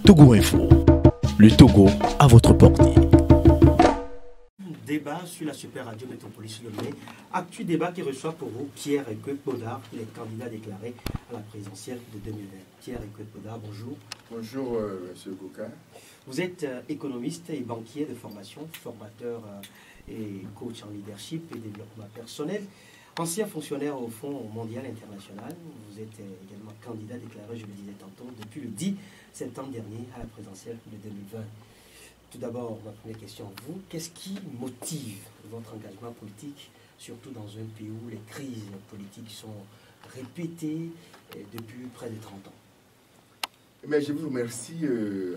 Togo Info, le Togo à votre portée. Débat sur la Super Radio Métropolis Lomé. Actu débat qui reçoit pour vous Pierre Ekwe-Podar, qui est candidat déclaré à la présidentielle de 2020. Pierre Ekwe-Podar, bonjour. Bonjour, M. Gouka. Vous êtes économiste et banquier de formation, formateur et coach en leadership et développement personnel. Ancien fonctionnaire au Fonds mondial international, vous êtes également candidat déclaré, je le disais tantôt, depuis le 10 septembre dernier à la présidentielle de 2020. Tout d'abord, ma première question à vous, qu'est-ce qui motive votre engagement politique, surtout dans un pays où les crises politiques sont répétées depuis près de 30 ans? Mais je vous remercie.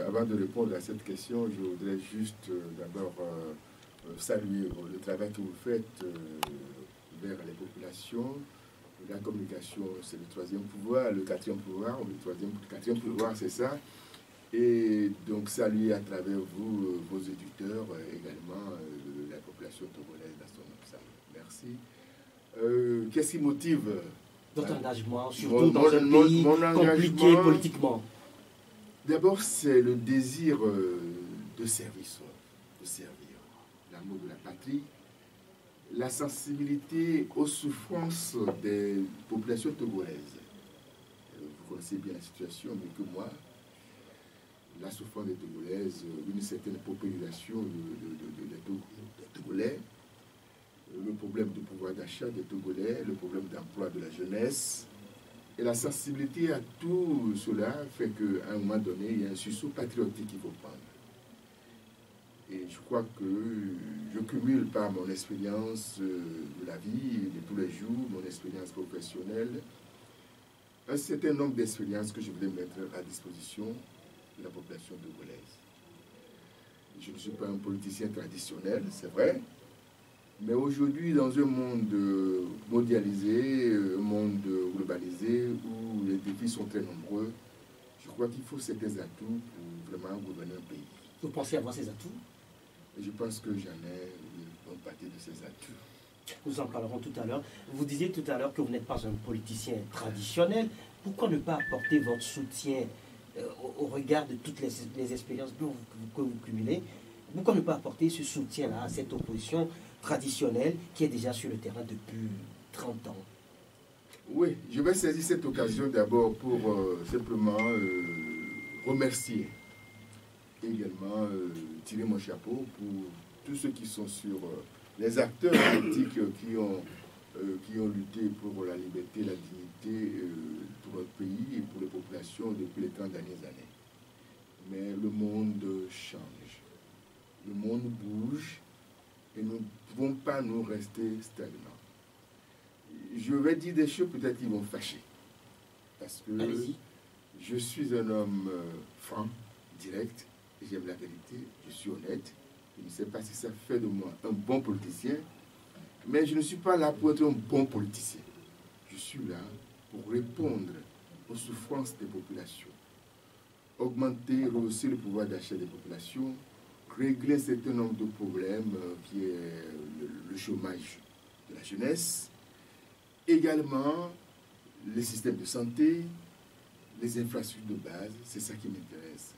Avant de répondre à cette question, je voudrais juste d'abord saluer le travail que vous faites vers les populations. La communication, c'est le troisième pouvoir, le quatrième pouvoir, ou le quatrième pouvoir, c'est ça. Et donc saluer à travers vous, vos éditeurs, également la population togolaise dans son ensemble. Merci. Qu'est-ce qui motive votre engagement, surtout dans un pays compliqué politiquement? D'abord, c'est le désir de service, de servir, l'amour de la patrie, la sensibilité aux souffrances des populations togolaises. Vous connaissez bien la situation, mais que moi, la souffrance des Togolaises, une certaine paupérisation des Togolais, le problème de pouvoir d'achat des Togolais, le problème d'emploi de la jeunesse, et la sensibilité à tout cela fait qu'à un moment donné, il y a un sursaut patriotique qu'il faut prendre. Et je crois que je cumule par mon expérience de la vie, de tous les jours, mon expérience professionnelle, un certain nombre d'expériences que je voulais mettre à disposition de la population togolaise. Je ne suis pas un politicien traditionnel, c'est vrai, mais aujourd'hui, dans un monde mondialisé, un monde globalisé, où les défis sont très nombreux, je crois qu'il faut certains atouts pour vraiment gouverner un pays. Vous pensez avoir ces atouts? Je pense que j'en ai une partie de ces atouts. Nous en parlerons tout à l'heure. Vous disiez tout à l'heure que vous n'êtes pas un politicien traditionnel. Pourquoi ne pas apporter votre soutien au regard de toutes les expériences que vous cumulez? Pourquoi ne pas apporter ce soutien-là à cette opposition traditionnelle qui est déjà sur le terrain depuis 30 ans? Oui, je vais saisir cette occasion d'abord pour simplement remercier et également tirer mon chapeau pour tous ceux qui sont sur les acteurs politiques qui ont lutté pour la liberté, la dignité pour notre pays et pour les populations depuis les 30 dernières années. Mais le monde change, le monde bouge et nous ne pouvons pas nous rester stagnants. Je vais dire des choses peut-être qui vont fâcher, parce que je suis un homme franc, direct, j'aime la vérité, je suis honnête. Je ne sais pas si ça fait de moi un bon politicien, mais je ne suis pas là pour être un bon politicien. Je suis là pour répondre aux souffrances des populations, augmenter, rehausser le pouvoir d'achat des populations, régler un certain nombre de problèmes qui est le chômage de la jeunesse, également les systèmes de santé, les infrastructures de base, c'est ça qui m'intéresse.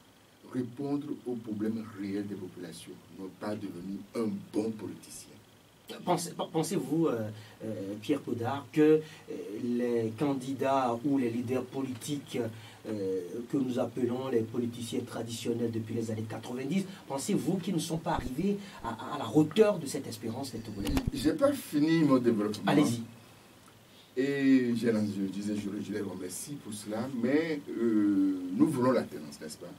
Répondre aux problèmes réels des populations, non pas devenir un bon politicien. Pensez-vous, Pierre Podar, que les candidats ou les leaders politiques que nous appelons les politiciens traditionnels depuis les années 90, pensez-vous qu'ils ne sont pas arrivés à la hauteur de cette espérance des Togolais? Je n'ai pas fini mon développement. Allez-y. Et je disais, je les remercie pour cela, mais nous voulons l'alternance, n'est-ce pas,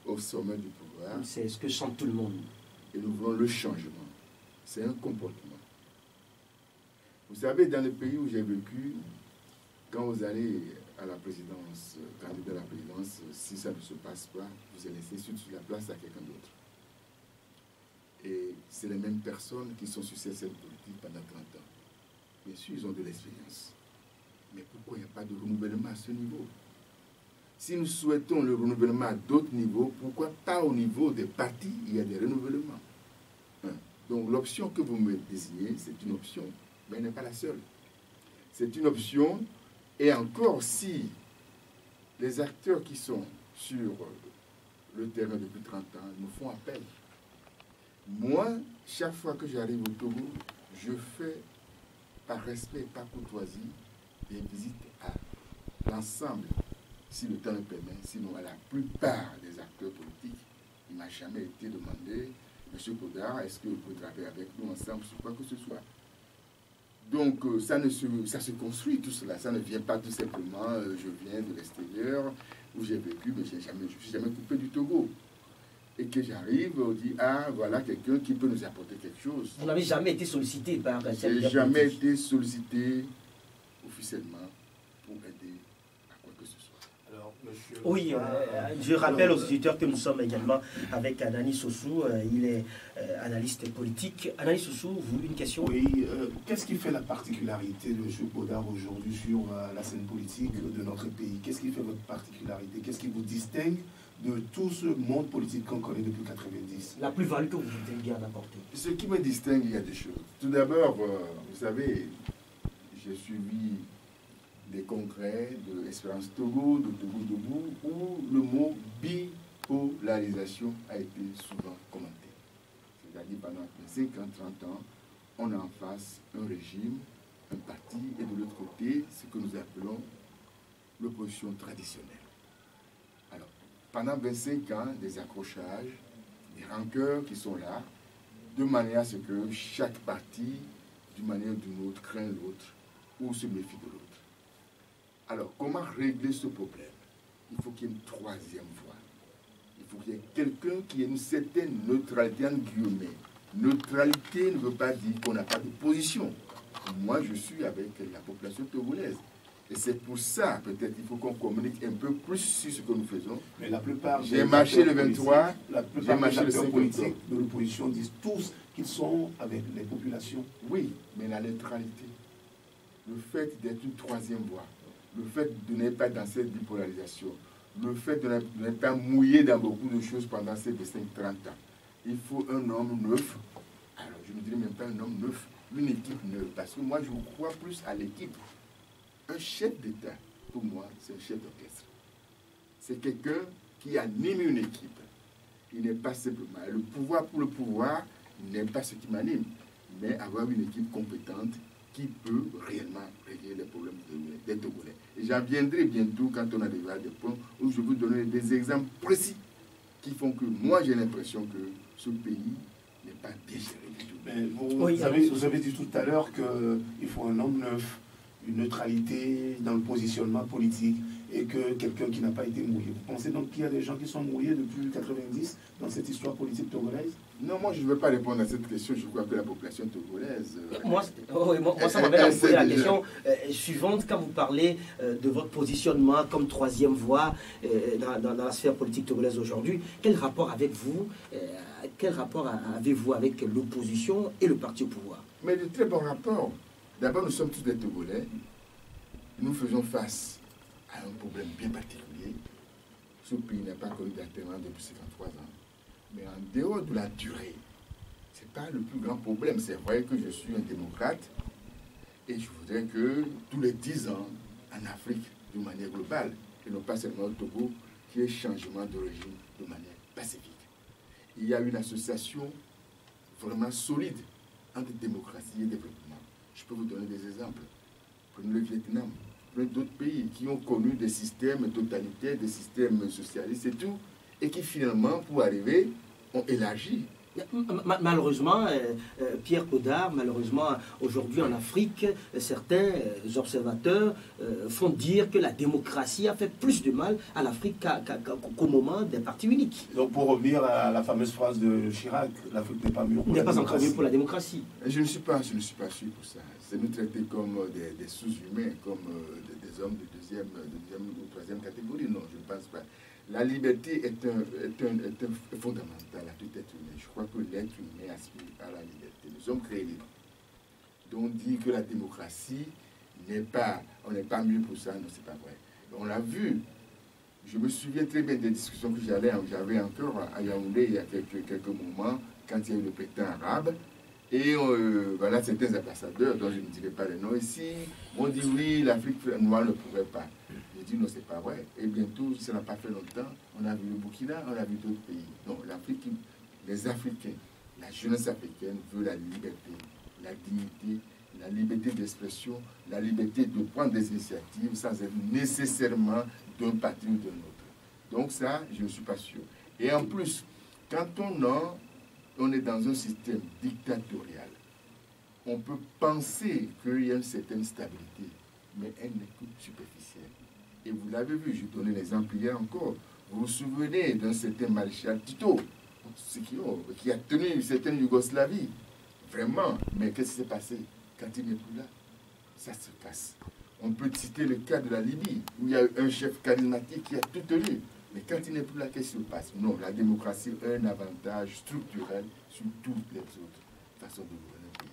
au sommet du pouvoir. C'est ce que chante tout le monde. Et nous voulons le changement. C'est un comportement. Vous savez, dans le pays où j'ai vécu, quand vous allez à la présidence, candidat à la présidence, si ça ne se passe pas, vous allez laisser sur la place à quelqu'un d'autre. Et c'est les mêmes personnes qui sont sur cette scène politique pendant 30 ans. Bien sûr, ils ont de l'expérience. Mais pourquoi il n'y a pas de renouvellement à ce niveau? Si nous souhaitons le renouvellement à d'autres niveaux, pourquoi pas au niveau des partis, il y a des renouvellements? Donc l'option que vous me désignez, c'est une option, mais elle n'est pas la seule. C'est une option, et encore si les acteurs qui sont sur le terrain depuis 30 ans, nous font appel. Moi, chaque fois que j'arrive au Togo, je fais, par respect, par courtoisie, des visites à l'ensemble, si le temps le permet, sinon à la plupart des acteurs politiques. Il ne m'a jamais été demandé, M. Kodar, est-ce que vous pouvez travailler avec nous ensemble sur quoi que ce soit? Donc, ça se construit tout cela. Ça ne vient pas tout simplement, je viens de l'extérieur, où j'ai vécu, mais je ne suis jamais coupé du Togo. Et que j'arrive, on dit, ah, voilà quelqu'un qui peut nous apporter quelque chose. Vous n'avez jamais été sollicité par un Je n'ai jamais été sollicité officiellement pour aider à quoi que ce soit. Alors, monsieur... Oui, je rappelle aux auditeurs que nous sommes également avec Anani Sossou, il est analyste politique. Anani Sossou, vous, une question? Oui, qu'est-ce qui fait la particularité de M. Kodar aujourd'hui sur la scène politique de notre pays? Qu'est-ce qui fait votre particularité? Qu'est-ce qui vous distingue de tout ce monde politique qu'on connaît depuis 90? La plus-value que vous voudriez bien apporter? Ce qui me distingue, il y a des choses. Tout d'abord, vous savez, j'ai suivi des congrès de Espérance Togo, de Togo Debout, où le mot bipolarisation a été souvent commenté. C'est-à-dire pendant 5 ans, 30 ans, on a en face un régime, un parti, et de l'autre côté, ce que nous appelons l'opposition traditionnelle. Alors, pendant 25 ans, des accrochages, des rancœurs qui sont là, de manière à ce que chaque parti, d'une manière ou d'une autre, craint l'autre ou se méfie de l'autre. Alors, comment régler ce problème? Il faut qu'il y ait une troisième voie. Il faut qu'il y ait quelqu'un qui ait une certaine neutralité en guillemets. Neutralité ne veut pas dire qu'on n'a pas de position. Moi, je suis avec la population togolaise. Et c'est pour ça, peut-être, il faut qu'on communique un peu plus sur ce que nous faisons. Mais la plupart... J'ai marché le 23, j'ai marché le 5 octobre. De l'opposition disent tous qu'ils sont avec les populations. Oui, mais la neutralité, le fait d'être une troisième voie, le fait de ne pas dans cette bipolarisation, le fait de ne pas mouiller dans beaucoup de choses pendant ces 25-30 ans, il faut un homme neuf. Alors, je ne dirais même pas un homme neuf, une équipe neuve. Parce que moi, je crois plus à l'équipe. Un chef d'État, pour moi, c'est un chef d'orchestre. C'est quelqu'un qui anime une équipe. Il n'est pas simplement... Le pouvoir pour le pouvoir n'est pas ce qui m'anime, mais avoir une équipe compétente qui peut réellement régler les problèmes des Togolais. Et j'en viendrai bientôt quand on arrivera à des points où je vais vous donner des exemples précis qui font que moi j'ai l'impression que ce pays n'est pas bien géré du tout. Mais vous avez dit tout à l'heure qu'il faut un homme neuf, une neutralité dans le positionnement politique et que quelqu'un qui n'a pas été mouillé. Vous pensez donc qu'il y a des gens qui sont mouillés depuis 90 dans cette histoire politique togolaise? Non, moi je ne veux pas répondre à cette question. Je crois que la population togolaise... Moi, ça m'amène à vous poser la question suivante. Quand vous parlez de votre positionnement comme troisième voie dans la sphère politique togolaise aujourd'hui, quel rapport avec vous, quel rapport avez-vous avec l'opposition et le parti au pouvoir? Mais de très bons rapports. D'abord, nous sommes tous des Togolais. Nous faisons face à un problème bien particulier. Ce pays n'a pas connu d'alternance depuis 53 ans. Mais en dehors de la durée, ce n'est pas le plus grand problème. C'est vrai que je suis un démocrate et je voudrais que tous les 10 ans, en Afrique, de manière globale, et non pas seulement au Togo, qu'il y ait changement de régime de manière pacifique. Il y a une association vraiment solide entre démocratie et développement. Je peux vous donner des exemples. Prenez le Vietnam, prenez d'autres pays qui ont connu des systèmes totalitaires, des systèmes socialistes et tout, et qui finalement, pour arriver, ont élargi. Malheureusement, Pierre Kodar, malheureusement, aujourd'hui en Afrique, certains observateurs font dire que la démocratie a fait plus de mal à l'Afrique qu'au moment des partis uniques. Donc pour revenir à la fameuse phrase de Chirac, l'Afrique n'est pas mûre pour la démocratie. N'est pas encore mûre pour la démocratie. Je ne suis pas sûr pour ça. C'est nous traiter comme des sous-humains, comme des hommes de deuxième ou troisième catégorie. Non, je ne pense pas. La liberté est un fondamental à tout être humain. Je crois que l'être humain aspire à la liberté. Nous sommes créés libres. Donc dire que la démocratie on n'est pas mieux pour ça, non, c'est pas vrai. On l'a vu. Je me souviens très bien des discussions que j'avais encore à Yaoundé il y a quelques moments, quand il y a eu le printemps arabe. Et voilà, certains ambassadeurs, dont je ne dirai pas le nom ici, m'ont dit oui, l'Afrique noire ne pourrait pas. Je dis non, c'est pas vrai. Et bientôt, ça n'a pas fait longtemps, on a vu le Burkina, on a vu d'autres pays. Non, l'Afrique, les Africains, la jeunesse africaine veut la liberté, la dignité, la liberté d'expression, la liberté de prendre des initiatives sans être nécessairement d'un parti ou d'un autre. Donc ça, je ne suis pas sûr. Et en plus, quand on est dans un système dictatorial, on peut penser qu'il y a une certaine stabilité, mais elle n'est que superficielle. Et vous l'avez vu, je donnais l'exemple hier encore. Vous vous souvenez d'un certain maréchal Tito, qui a tenu une certaine Yougoslavie. Vraiment. Mais qu'est-ce qui s'est passé quand il n'est plus là? Ça se casse. On peut citer le cas de la Libye, où il y a eu un chef charismatique qui a tout tenu. Mais quand il n'est plus là, qu'est-ce qui se passe? Non, la démocratie a un avantage structurel sur toutes les autres façons de gouverner un pays.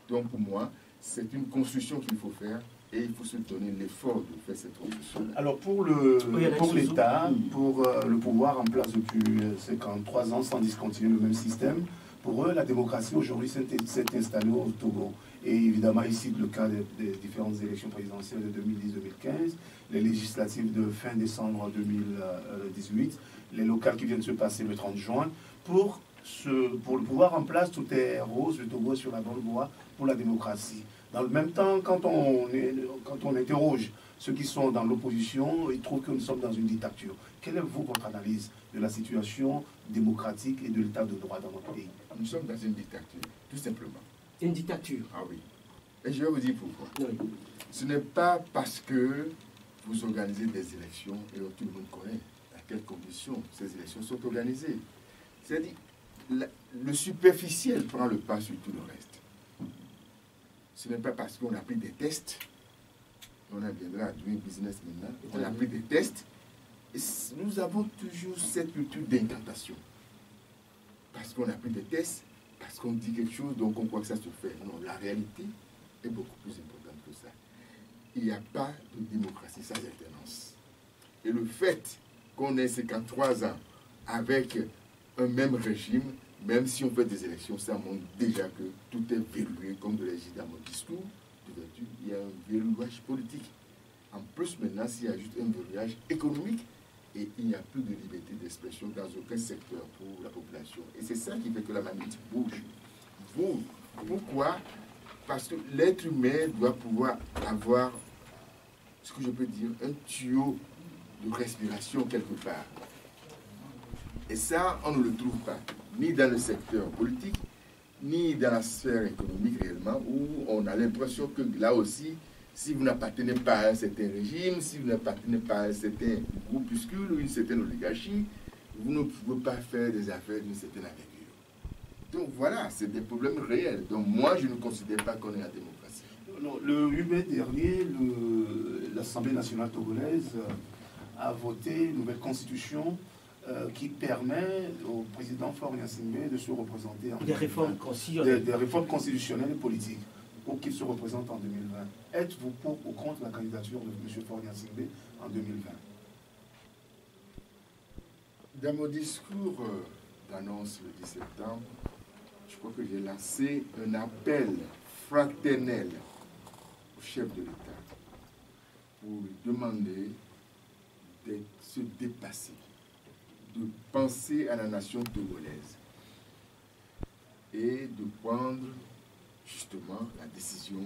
Donc pour moi, c'est une construction qu'il faut faire et il faut se donner l'effort de faire cette construction. Alors pour l'État, pour le pouvoir en place depuis 53 ans sans discontinuer le même système, pour eux, la démocratie aujourd'hui s'est installée au Togo. Et évidemment, ici, le cas des différentes élections présidentielles de 2010-2015, les législatives de fin décembre 2018, les locales qui viennent de se passer le 30 juin. Pour le pouvoir en place, tout est rose, le Togo est sur la bonne voie pour la démocratie. Dans le même temps, quand on interroge ceux qui sont dans l'opposition, ils trouvent que nous sommes dans une dictature. Quelle est votre analyse de la situation démocratique et de l'état de droit dans notre pays? Nous sommes dans une dictature, tout simplement. Une dictature? Ah oui. Et je vais vous dire pourquoi. Oui. Ce n'est pas parce que vous organisez des élections, et tout le monde connaît à quelles conditions ces élections sont organisées. C'est-à-dire, le superficiel prend le pas sur tout le reste. Ce n'est pas parce qu'on a pris des tests, on viendra à doing business maintenant, on a pris des tests, et nous avons toujours cette culture d'incantation. Parce qu'on a pris des tests, parce qu'on dit quelque chose, donc on croit que ça se fait. Non, la réalité est beaucoup plus importante que ça. Il n'y a pas de démocratie sans alternance. Et le fait qu'on ait 53 ans avec un même régime, même si on fait des élections, ça montre déjà que tout est verrouillé, comme je l'ai dit dans mon discours d'ouverture. Il y a un verrouillage politique. En plus, maintenant, s'il y a juste un verrouillage économique, et il n'y a plus de liberté d'expression dans aucun secteur pour la population. Et c'est ça qui fait que la manite bouge. Pourquoi? Parce que l'être humain doit pouvoir avoir, ce que je peux dire, un tuyau de respiration quelque part. Et ça, on ne le trouve pas, ni dans le secteur politique, ni dans la sphère économique réellement, où on a l'impression que là aussi, si vous n'appartenez pas à un certain régime, si vous n'appartenez pas à un certain groupuscule ou une certaine oligarchie, vous ne pouvez pas faire des affaires d'une certaine envergure. Donc voilà, c'est des problèmes réels. Donc moi, je ne considère pas qu'on est en démocratie. Non, le 8 mai dernier, l'Assemblée nationale togolaise a voté une nouvelle constitution qui permet au président Faure Gnassingbé de se représenter en des réformes constitutionnelles. Des réformes constitutionnelles et politiques pour qu'il se représente en 2020. Êtes-vous pour ou contre la candidature de M. Faure Gnassingbé en 2020? Dans mon discours d'annonce le 10 septembre, je crois que j'ai lancé un appel fraternel au chef de l'État pour lui demander de se dépasser, de penser à la nation togolaise et de prendre justement la décision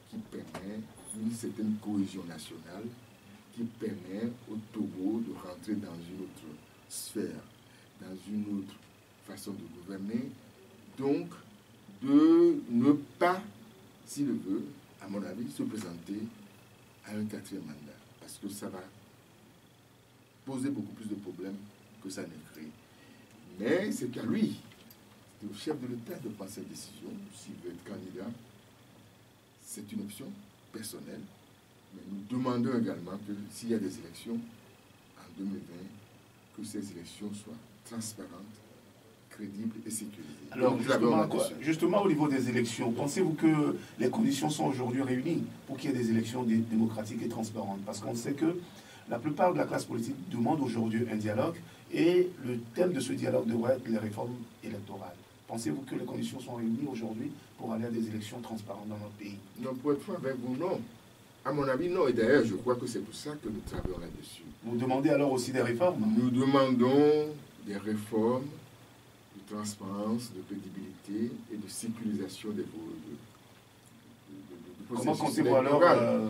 qui permet une certaine cohésion nationale, qui permet au Togo de rentrer dans une autre sphère, dans une autre façon de gouverner, donc de ne pas, s'il le veut, à mon avis, se présenter à un 4e mandat, parce que ça va poser beaucoup plus de problèmes que ça n'est créé. Mais c'est à lui, c'est au chef de l'État de prendre cette décision. S'il veut être candidat, c'est une option personnelle. Mais nous demandons également que s'il y a des élections en 2020, que ces élections soient transparentes, crédibles et sécurisées. Alors justement, au niveau des élections, pensez-vous que les conditions sont aujourd'hui réunies pour qu'il y ait des élections démocratiques et transparentes? Parce qu'on sait que la plupart de la classe politique demande aujourd'hui un dialogue et le thème de ce dialogue devrait être les réformes électorales. Pensez-vous que les conditions sont réunies aujourd'hui pour aller à des élections transparentes dans notre pays? Non, pour être franc avec vous, non. À mon avis, non. Et d'ailleurs, je crois que c'est pour ça que nous travaillons là-dessus. Vous demandez alors aussi des réformes? Nous demandons des réformes de transparence, de crédibilité et de sécurisation des Comment comptez-vous alors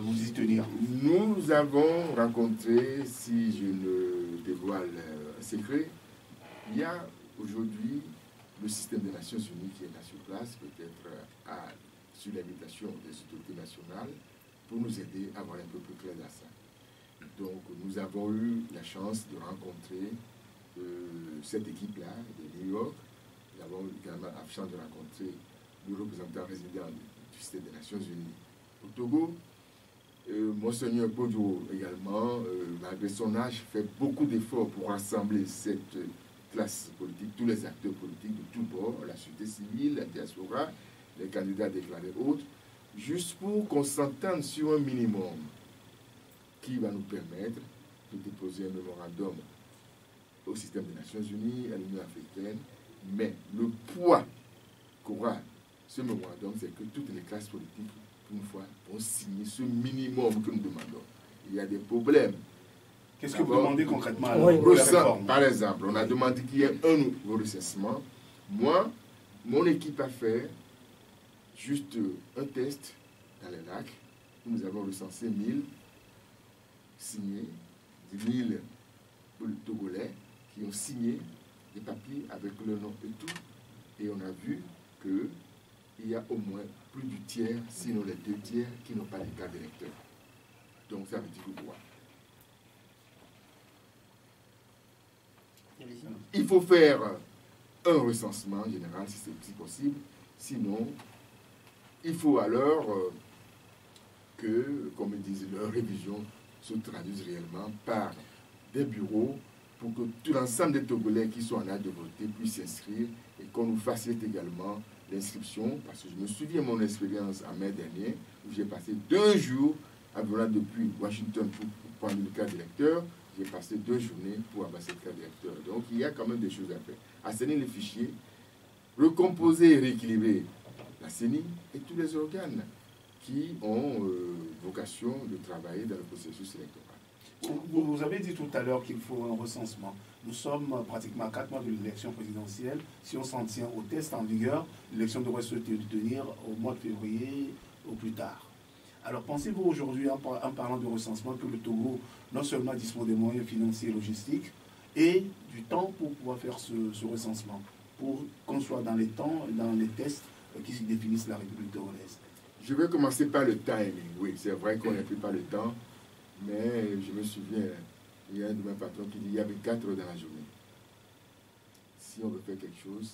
vous y tenir? Nous avons rencontré, si je ne dévoile un secret, il y a aujourd'hui le système des Nations Unies qui est là sur place, peut-être sur l'invitation des autorités nationales, pour nous aider à voir un peu plus clair dans ça. Donc nous avons eu la chance de rencontrer cette équipe-là de New York. Nous avons également la chance de rencontrer le représentant résident du système des Nations Unies au Togo. Monseigneur Bodjo également, malgré son âge, fait beaucoup d'efforts pour rassembler cette classe politique, tous les acteurs politiques de tous bords, la société civile, la diaspora, les candidats déclarés autres, juste pour qu'on s'entende sur un minimum qui va nous permettre de déposer un mémorandum au système des Nations Unies, à l'Union africaine. Mais le poids qu'aura ce mémorandum, c'est que toutes les classes politiques, une fois, vont signer ce minimum que nous demandons. Il y a des problèmes. Qu'est-ce que vous demandez concrètement alors, par exemple, on a demandé qu'il y ait un nouveau recensement. Moi, mon équipe a fait juste un test dans les lacs. Nous avons recensé 1000 signés, 1000 Togolais qui ont signé des papiers avec leur nom et tout. Et on a vu qu'il y a au moins plus du tiers, sinon les 2 tiers, qui n'ont pas les cartes d'électeurs. Donc ça veut dire quoi? Il faut faire un recensement général si c'est possible. Sinon, il faut alors que, comme ils disent, leur révision se traduise réellement par des bureaux pour que tout l'ensemble des Togolais qui sont en âge de voter puissent s'inscrire et qu'on nous facilite également l'inscription. Parce que je me souviens de mon expérience en mai dernier où j'ai passé 2 jours à venir depuis Washington pour prendre le carte d'électeur. J'ai passé 2 journées pour avoir cette carte d'électeur. Donc il y a quand même des choses à faire. Assainir les fichiers, recomposer et rééquilibrer la CENI et tous les organes qui ont vocation de travailler dans le processus électoral. Vous avez dit tout à l'heure qu'il faut un recensement. Nous sommes pratiquement à 4 mois de l'élection présidentielle. Si on s'en tient au test en vigueur, l'élection devrait se tenir au mois de février au plus tard. Alors pensez-vous aujourd'hui, en parlant de recensement, que le Togo non seulement dispose des moyens financiers et logistiques et du temps pour pouvoir faire ce recensement, pour qu'on soit dans les temps, dans les tests qui définissent la République togolaise? Je vais commencer par le timing. Oui, c'est vrai qu'on n'a plus pas le temps, mais je me souviens, il y a un de mes patrons qui dit qu'il y avait 4 heures dans la journée. Si on veut faire quelque chose,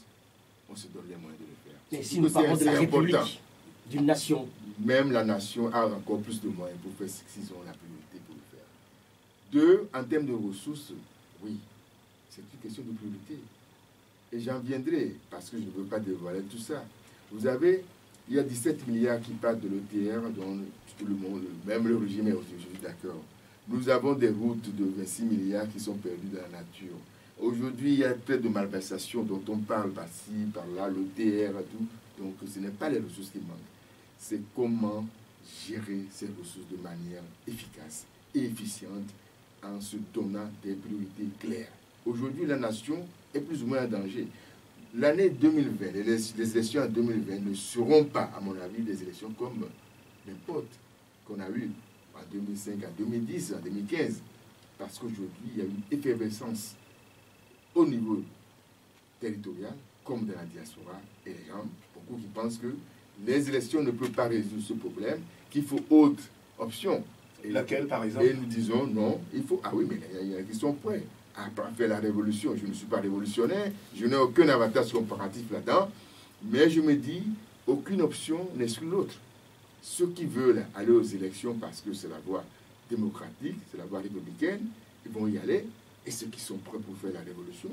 on se donne les moyens de le faire. Mais si nous parlons de la République, d'une nation. Même la nation a encore plus de moyens pour faire ce qu'ils ont la priorité pour le faire. 2, en termes de ressources, oui, c'est une question de priorité. Et j'en viendrai, parce que je ne veux pas dévoiler tout ça. Vous avez, il y a 17 milliards qui partent de l'ETR, dont tout le monde, même le régime est aussi, je suis d'accord. Nous avons des routes de 26 milliards qui sont perdues dans la nature. Aujourd'hui, il y a plein de malversations dont on parle par-ci, par-là, l'ETR et tout. Donc, ce n'est pas les ressources qui manquent. C'est comment gérer ces ressources de manière efficace et efficiente en se donnant des priorités claires. Aujourd'hui, la nation est plus ou moins en danger. L'année 2020, les élections en 2020 ne seront pas, à mon avis, des élections comme les potes qu'on a eues en 2005, en 2010, en 2015. Parce qu'aujourd'hui, il y a une effervescence au niveau territorial, comme dans la diaspora, et les gens, beaucoup qui pensent que les élections ne peuvent pas résoudre ce problème, qu'il faut autre option. Et laquelle, par exemple? Et nous disons non, il faut... Ah oui, mais il y en a qui sont prêts à faire la révolution. Je ne suis pas révolutionnaire, je n'ai aucun avantage comparatif là-dedans, mais je me dis, aucune option n'exclut l'autre. Ceux qui veulent aller aux élections parce que c'est la voie démocratique, c'est la voie républicaine, ils vont y aller, et ceux qui sont prêts pour faire la révolution,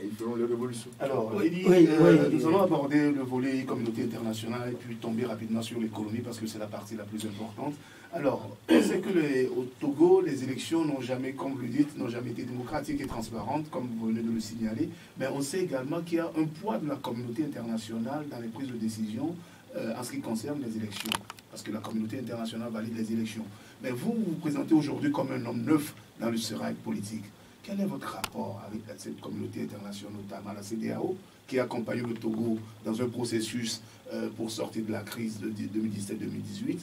ils feront la révolution. Alors, nous allons aborder le volet communauté internationale et puis tomber rapidement sur l'économie parce que c'est la partie la plus importante. Alors, on sait que au Togo, les élections n'ont jamais, comme vous le dites, n'ont jamais été démocratiques et transparentes, comme vous venez de le signaler. Mais on sait également qu'il y a un poids de la communauté internationale dans les prises de décision en ce qui concerne les élections. Parce que la communauté internationale valide les élections. Mais vous vous présentez aujourd'hui comme un homme neuf dans le sérail politique. Quel est votre rapport avec cette communauté internationale, notamment la CEDEAO, qui accompagne le Togo dans un processus pour sortir de la crise de 2017-2018?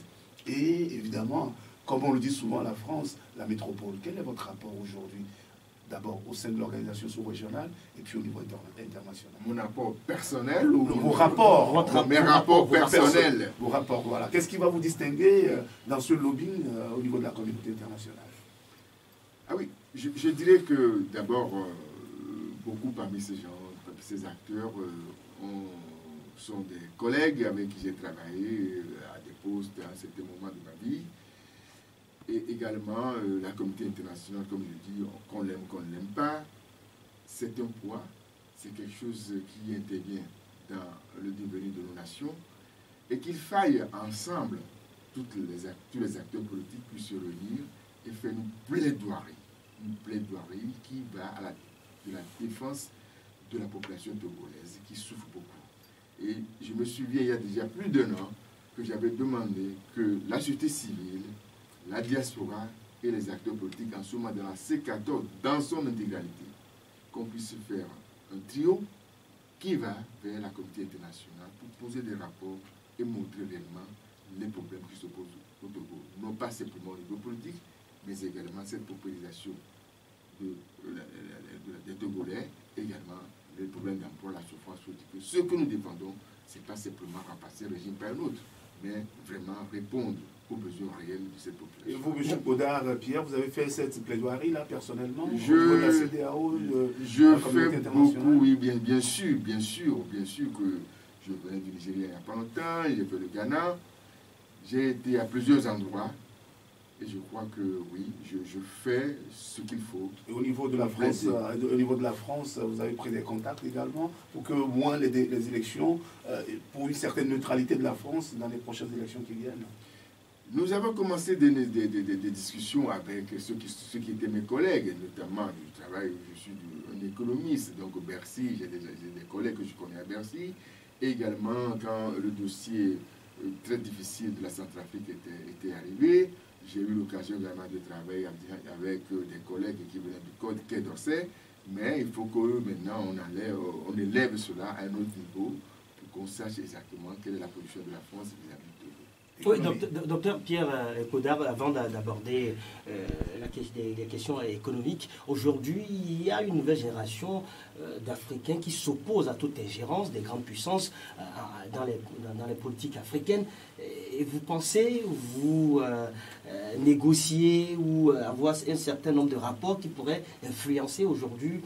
Et évidemment, comme on le dit souvent, la France, la métropole. Quel est votre rapport aujourd'hui? D'abord au sein de l'organisation sous-régionale et puis au niveau international. Mon rapport personnel ou vos rapports? Mes rapports personnels. Vos rapports, voilà. Qu'est-ce qui va vous distinguer dans ce lobbying au niveau de la communauté internationale? Ah oui, je dirais que d'abord, beaucoup parmi ces gens, parmi ces acteurs, sont des collègues avec qui j'ai travaillé à des postes à un certain moment de ma vie. Et également, la communauté internationale, comme je dis, qu'on l'aime, qu'on ne l'aime pas, c'est un poids, c'est quelque chose qui intervient dans le devenir de nos nations, et qu'il faille ensemble, tous les acteurs politiques puissent se réunir et faire une plaidoirie qui va de la défense de la population togolaise qui souffre beaucoup. Et je me souviens, il y a déjà plus d'1 an, que j'avais demandé que la société civile, la diaspora et les acteurs politiques en ce moment dans la C14, dans son intégralité, qu'on puisse faire un trio qui va vers la communauté internationale pour poser des rapports et montrer réellement les problèmes qui se posent au Togo. Non pas simplement au niveau politique, mais également cette popularisation des Togolais, également les problèmes d'emploi, la souffrance politique. Ce que nous défendons, ce n'est pas simplement remplacer le régime par un autre, mais vraiment répondre aux besoins réels de cette population. Et vous, M. Godard, Pierre, vous avez fait cette plaidoirie-là personnellement au je niveau de la CEDEAO, je fais beaucoup, oui, bien sûr que je venais du Nigeria il n'y a pas longtemps, j'ai fait le Ghana, j'ai été à plusieurs endroits, et je crois que oui, je fais ce qu'il faut. Et au niveau de la France, vous avez pris des contacts également pour que au moins les élections, pour une certaine neutralité de la France dans les prochaines élections qui viennent. Nous avons commencé des discussions avec ceux qui étaient mes collègues, notamment je travaille, je suis un économiste, donc au Bercy, j'ai des collègues que je connais à Bercy, et également quand le dossier très difficile de la Centrafrique était arrivé, j'ai eu l'occasion également de travailler avec des collègues qui venaient du Quai d'Orsay, mais il faut que maintenant on élève cela à un autre niveau pour qu'on sache exactement quelle est la position de la France vis-à-vis de Togo. Oui, docteur Pierre Godard, avant d'aborder les questions économiques, aujourd'hui, il y a une nouvelle génération d'Africains qui s'opposent à toute ingérence des grandes puissances dans les politiques africaines. Et vous pensez, vous négocier ou avoir un certain nombre de rapports qui pourraient influencer aujourd'hui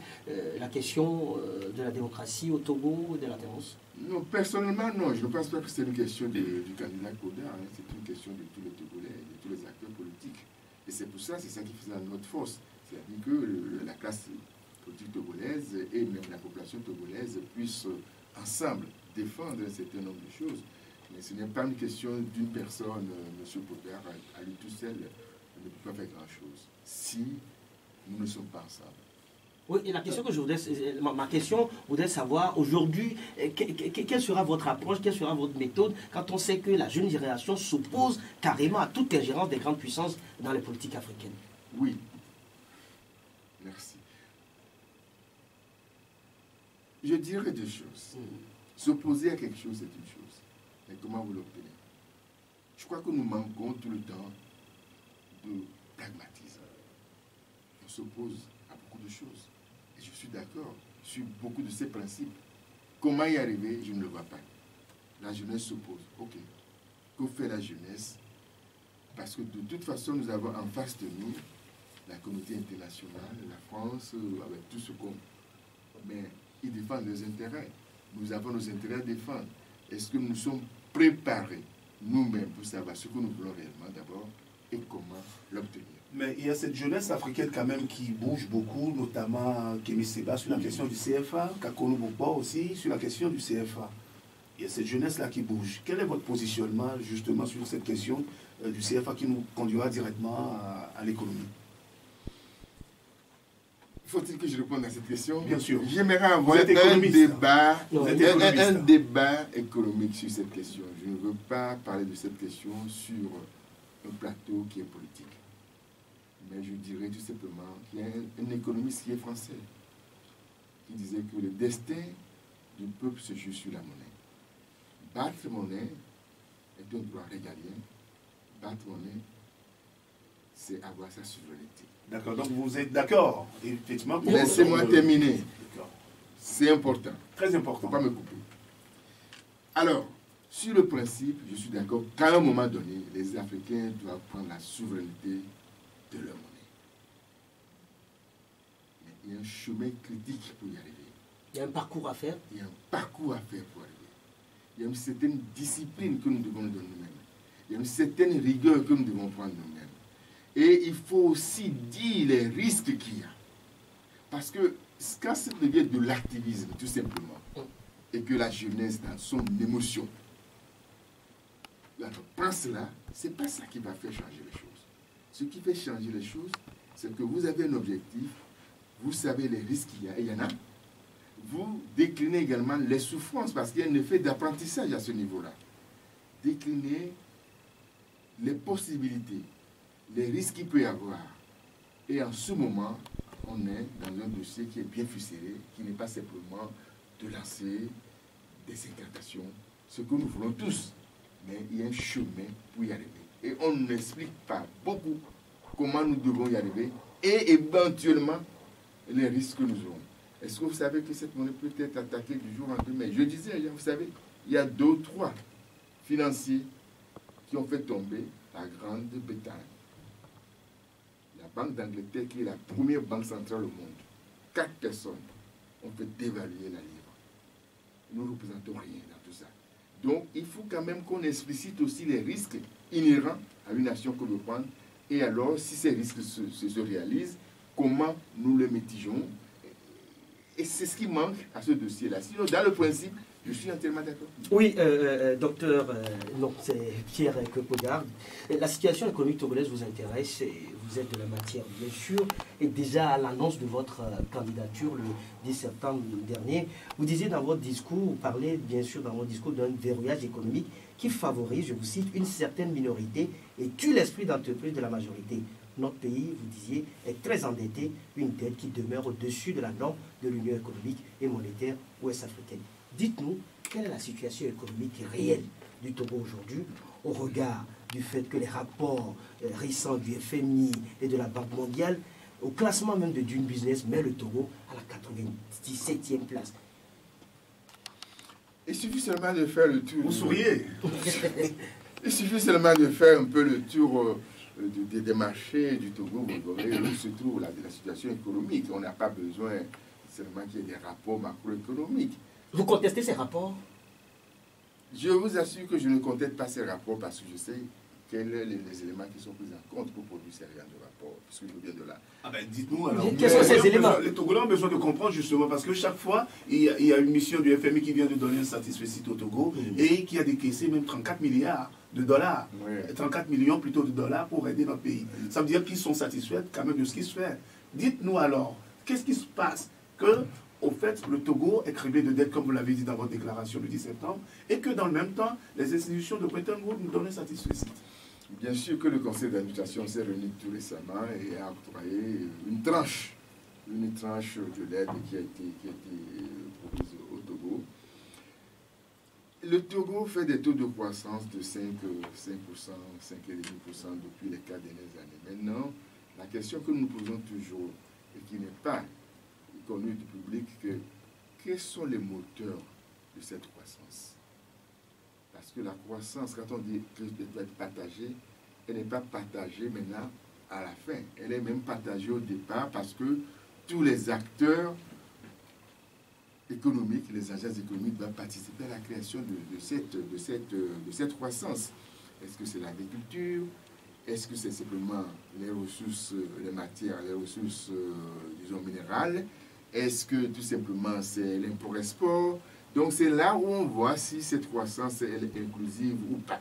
la question de la démocratie au Togo, de l'alternance? Non, personnellement, non. Je ne pense pas que c'est une question du candidat Godard. Hein. C'est une question de tous les Togolais, de tous les acteurs politiques. Et c'est pour ça, c'est ça qui fait notre force. C'est-à-dire que la classe politique togolaise et même la population togolaise puissent ensemble défendre un certain nombre de choses. Mais ce n'est pas une question d'une personne, M. Godard, à lui tout seul, ne peut pas faire grand-chose si nous ne sommes pas ensemble. Oui, et la question que je voudrais, ma question voudrait savoir aujourd'hui, quelle sera votre approche, quelle sera votre méthode quand on sait que la jeune génération s'oppose carrément à toute ingérence des grandes puissances dans les politiques africaines? Oui. Merci. Je dirais deux choses. S'opposer à quelque chose, c'est une chose. Mais comment vous l'obtenez? Je crois que nous manquons tout le temps de pragmatisme. On s'oppose à beaucoup de choses. Et je suis d'accord sur beaucoup de ces principes. Comment y arriver, je ne le vois pas. La jeunesse s'oppose. Ok. Que fait la jeunesse? Parce que de toute façon, nous avons en face de nous la communauté internationale, la France, avec tout ce qu'on... Mais ils défendent leurs intérêts. Nous avons nos intérêts à défendre. Est-ce que nous sommes préparés, nous-mêmes, pour savoir ce que nous voulons réellement d'abord et comment l'obtenir? Mais il y a cette jeunesse africaine quand même qui bouge beaucoup, notamment Kémy Séba sur la question du CFA, Kakonou Bouba aussi sur la question du CFA. Il y a cette jeunesse-là qui bouge. Quel est votre positionnement justement sur cette question du CFA qui nous conduira directement à l'économie? Faut-il que je réponde à cette question? Bien sûr. J'aimerais avoir un débat économique sur cette question. Je ne veux pas parler de cette question sur un plateau qui est politique. Mais je dirais tout simplement qu'il y a un économiste qui est français, qui disait que le destin du peuple se joue sur la monnaie. Battre monnaie est un droit régalien. Battre monnaie, c'est avoir sa souveraineté. D'accord, donc vous êtes d'accord, effectivement. Laissez-moi terminer. C'est important. Très Il ne important. faut pas me couper. Alors, sur le principe, je suis d'accord qu'à un moment donné, les Africains doivent prendre la souveraineté de leur monnaie. Mais il y a un chemin critique pour y arriver. Il y a un parcours à faire. Il y a un parcours à faire pour arriver. Il y a une certaine discipline que nous devons nous donner nous-mêmes. Il y a une certaine rigueur que nous devons prendre nous-mêmes. Et il faut aussi dire les risques qu'il y a. Parce que quand ça devient de l'activisme, tout simplement, et que la jeunesse dans son émotion, la pense-là, ce n'est pas ça qui va faire changer les choses. Ce qui fait changer les choses, c'est que vous avez un objectif, vous savez les risques qu'il y a, et il y en a. Vous déclinez également les souffrances, parce qu'il y a un effet d'apprentissage à ce niveau-là. Déclinez les possibilités, les risques qu'il peut y avoir. Et en ce moment, on est dans un dossier qui est bien ficelé, qui n'est pas simplement de lancer des incantations, ce que nous voulons tous. Mais il y a un chemin pour y arriver. Et on n'explique pas beaucoup comment nous devons y arriver et éventuellement les risques que nous aurons. Est-ce que vous savez que cette monnaie peut être attaquée du jour au lendemain? Je disais, vous savez, il y a 2 ou 3 financiers qui ont fait tomber la Grande-Bretagne. La Banque d'Angleterre, qui est la première banque centrale au monde. 4 personnes ont fait dévaluer la livre. Nous ne représentons rien dans tout ça. Donc, il faut quand même qu'on explicite aussi les risques inhérents à une nation que veut prendre. Et alors, si ces risques se réalisent, comment nous les mitigeons? Et c'est ce qui manque à ce dossier-là. Sinon, dans le principe, je suis entièrement d'accord. Oui, docteur, non, c'est Pierre Kepogar. La situation économique togolaise vous intéresse, et vous êtes de la matière, bien sûr. Et déjà, à l'annonce de votre candidature le 10 septembre dernier, vous disiez dans votre discours, vous parlez bien sûr dans votre discours d'un verrouillage économique qui favorise, je vous cite, une certaine minorité et tue l'esprit d'entreprise de la majorité. Notre pays, vous disiez, est très endetté, une dette qui demeure au-dessus de la norme de l'Union économique et monétaire ouest-africaine. Dites-nous, quelle est la situation économique réelle du Togo aujourd'hui, au regard du fait que les rapports récents du FMI et de la Banque mondiale, au classement même de Dune Business, met le Togo à la 97e place. Il suffit seulement de faire le tour. Vous souriez. Il suffit seulement de faire un peu le tour des marchés du Togo, vous verrez où se trouve la situation économique. On n'a pas besoin seulement qu'il y ait des rapports macroéconomiques. Vous contestez ces rapports? Je vous assure que je ne conteste pas ces rapports parce que je sais quels sont les éléments qui sont pris en compte pour produire ces rapports, puisque je viens de là. Ah ben dites-nous alors. Quels sont ces éléments? Les Togolais ont besoin de comprendre justement parce que chaque fois, il y a une mission du FMI qui vient de donner un satisfecit au Togo et qui a décaissé même 34 milliards de dollars, 34 millions plutôt de dollars pour aider notre pays. Ça veut dire qu'ils sont satisfaits quand même de ce qui se fait. Dites-nous alors, qu'est-ce qui se passe que, au fait, le Togo est criblé de dettes, comme vous l'avez dit dans votre déclaration du 10 septembre, et que dans le même temps, les institutions de Bretton Woods nous donnent un satisfecit. Bien sûr que le conseil d'administration s'est réuni tout récemment et a octroyé une tranche de l'aide qui a été promise au Togo. Le Togo fait des taux de croissance de 5%, 5,5% depuis les 4 dernières années. Maintenant, la question que nous nous posons toujours et qui n'est pas connue du public, quels sont les moteurs de cette croissance? Parce que la croissance, quand on dit qu'elle doit être partagée, elle n'est pas partagée maintenant à la fin. Elle est même partagée au départ parce que tous les acteurs économiques, les agences économiques doivent participer à la création de cette croissance. Est-ce que c'est l'agriculture? Est-ce que c'est simplement les ressources, les matières, les ressources, disons, minérales? Est-ce que tout simplement c'est l'import-export? Donc c'est là où on voit si cette croissance elle est inclusive ou pas.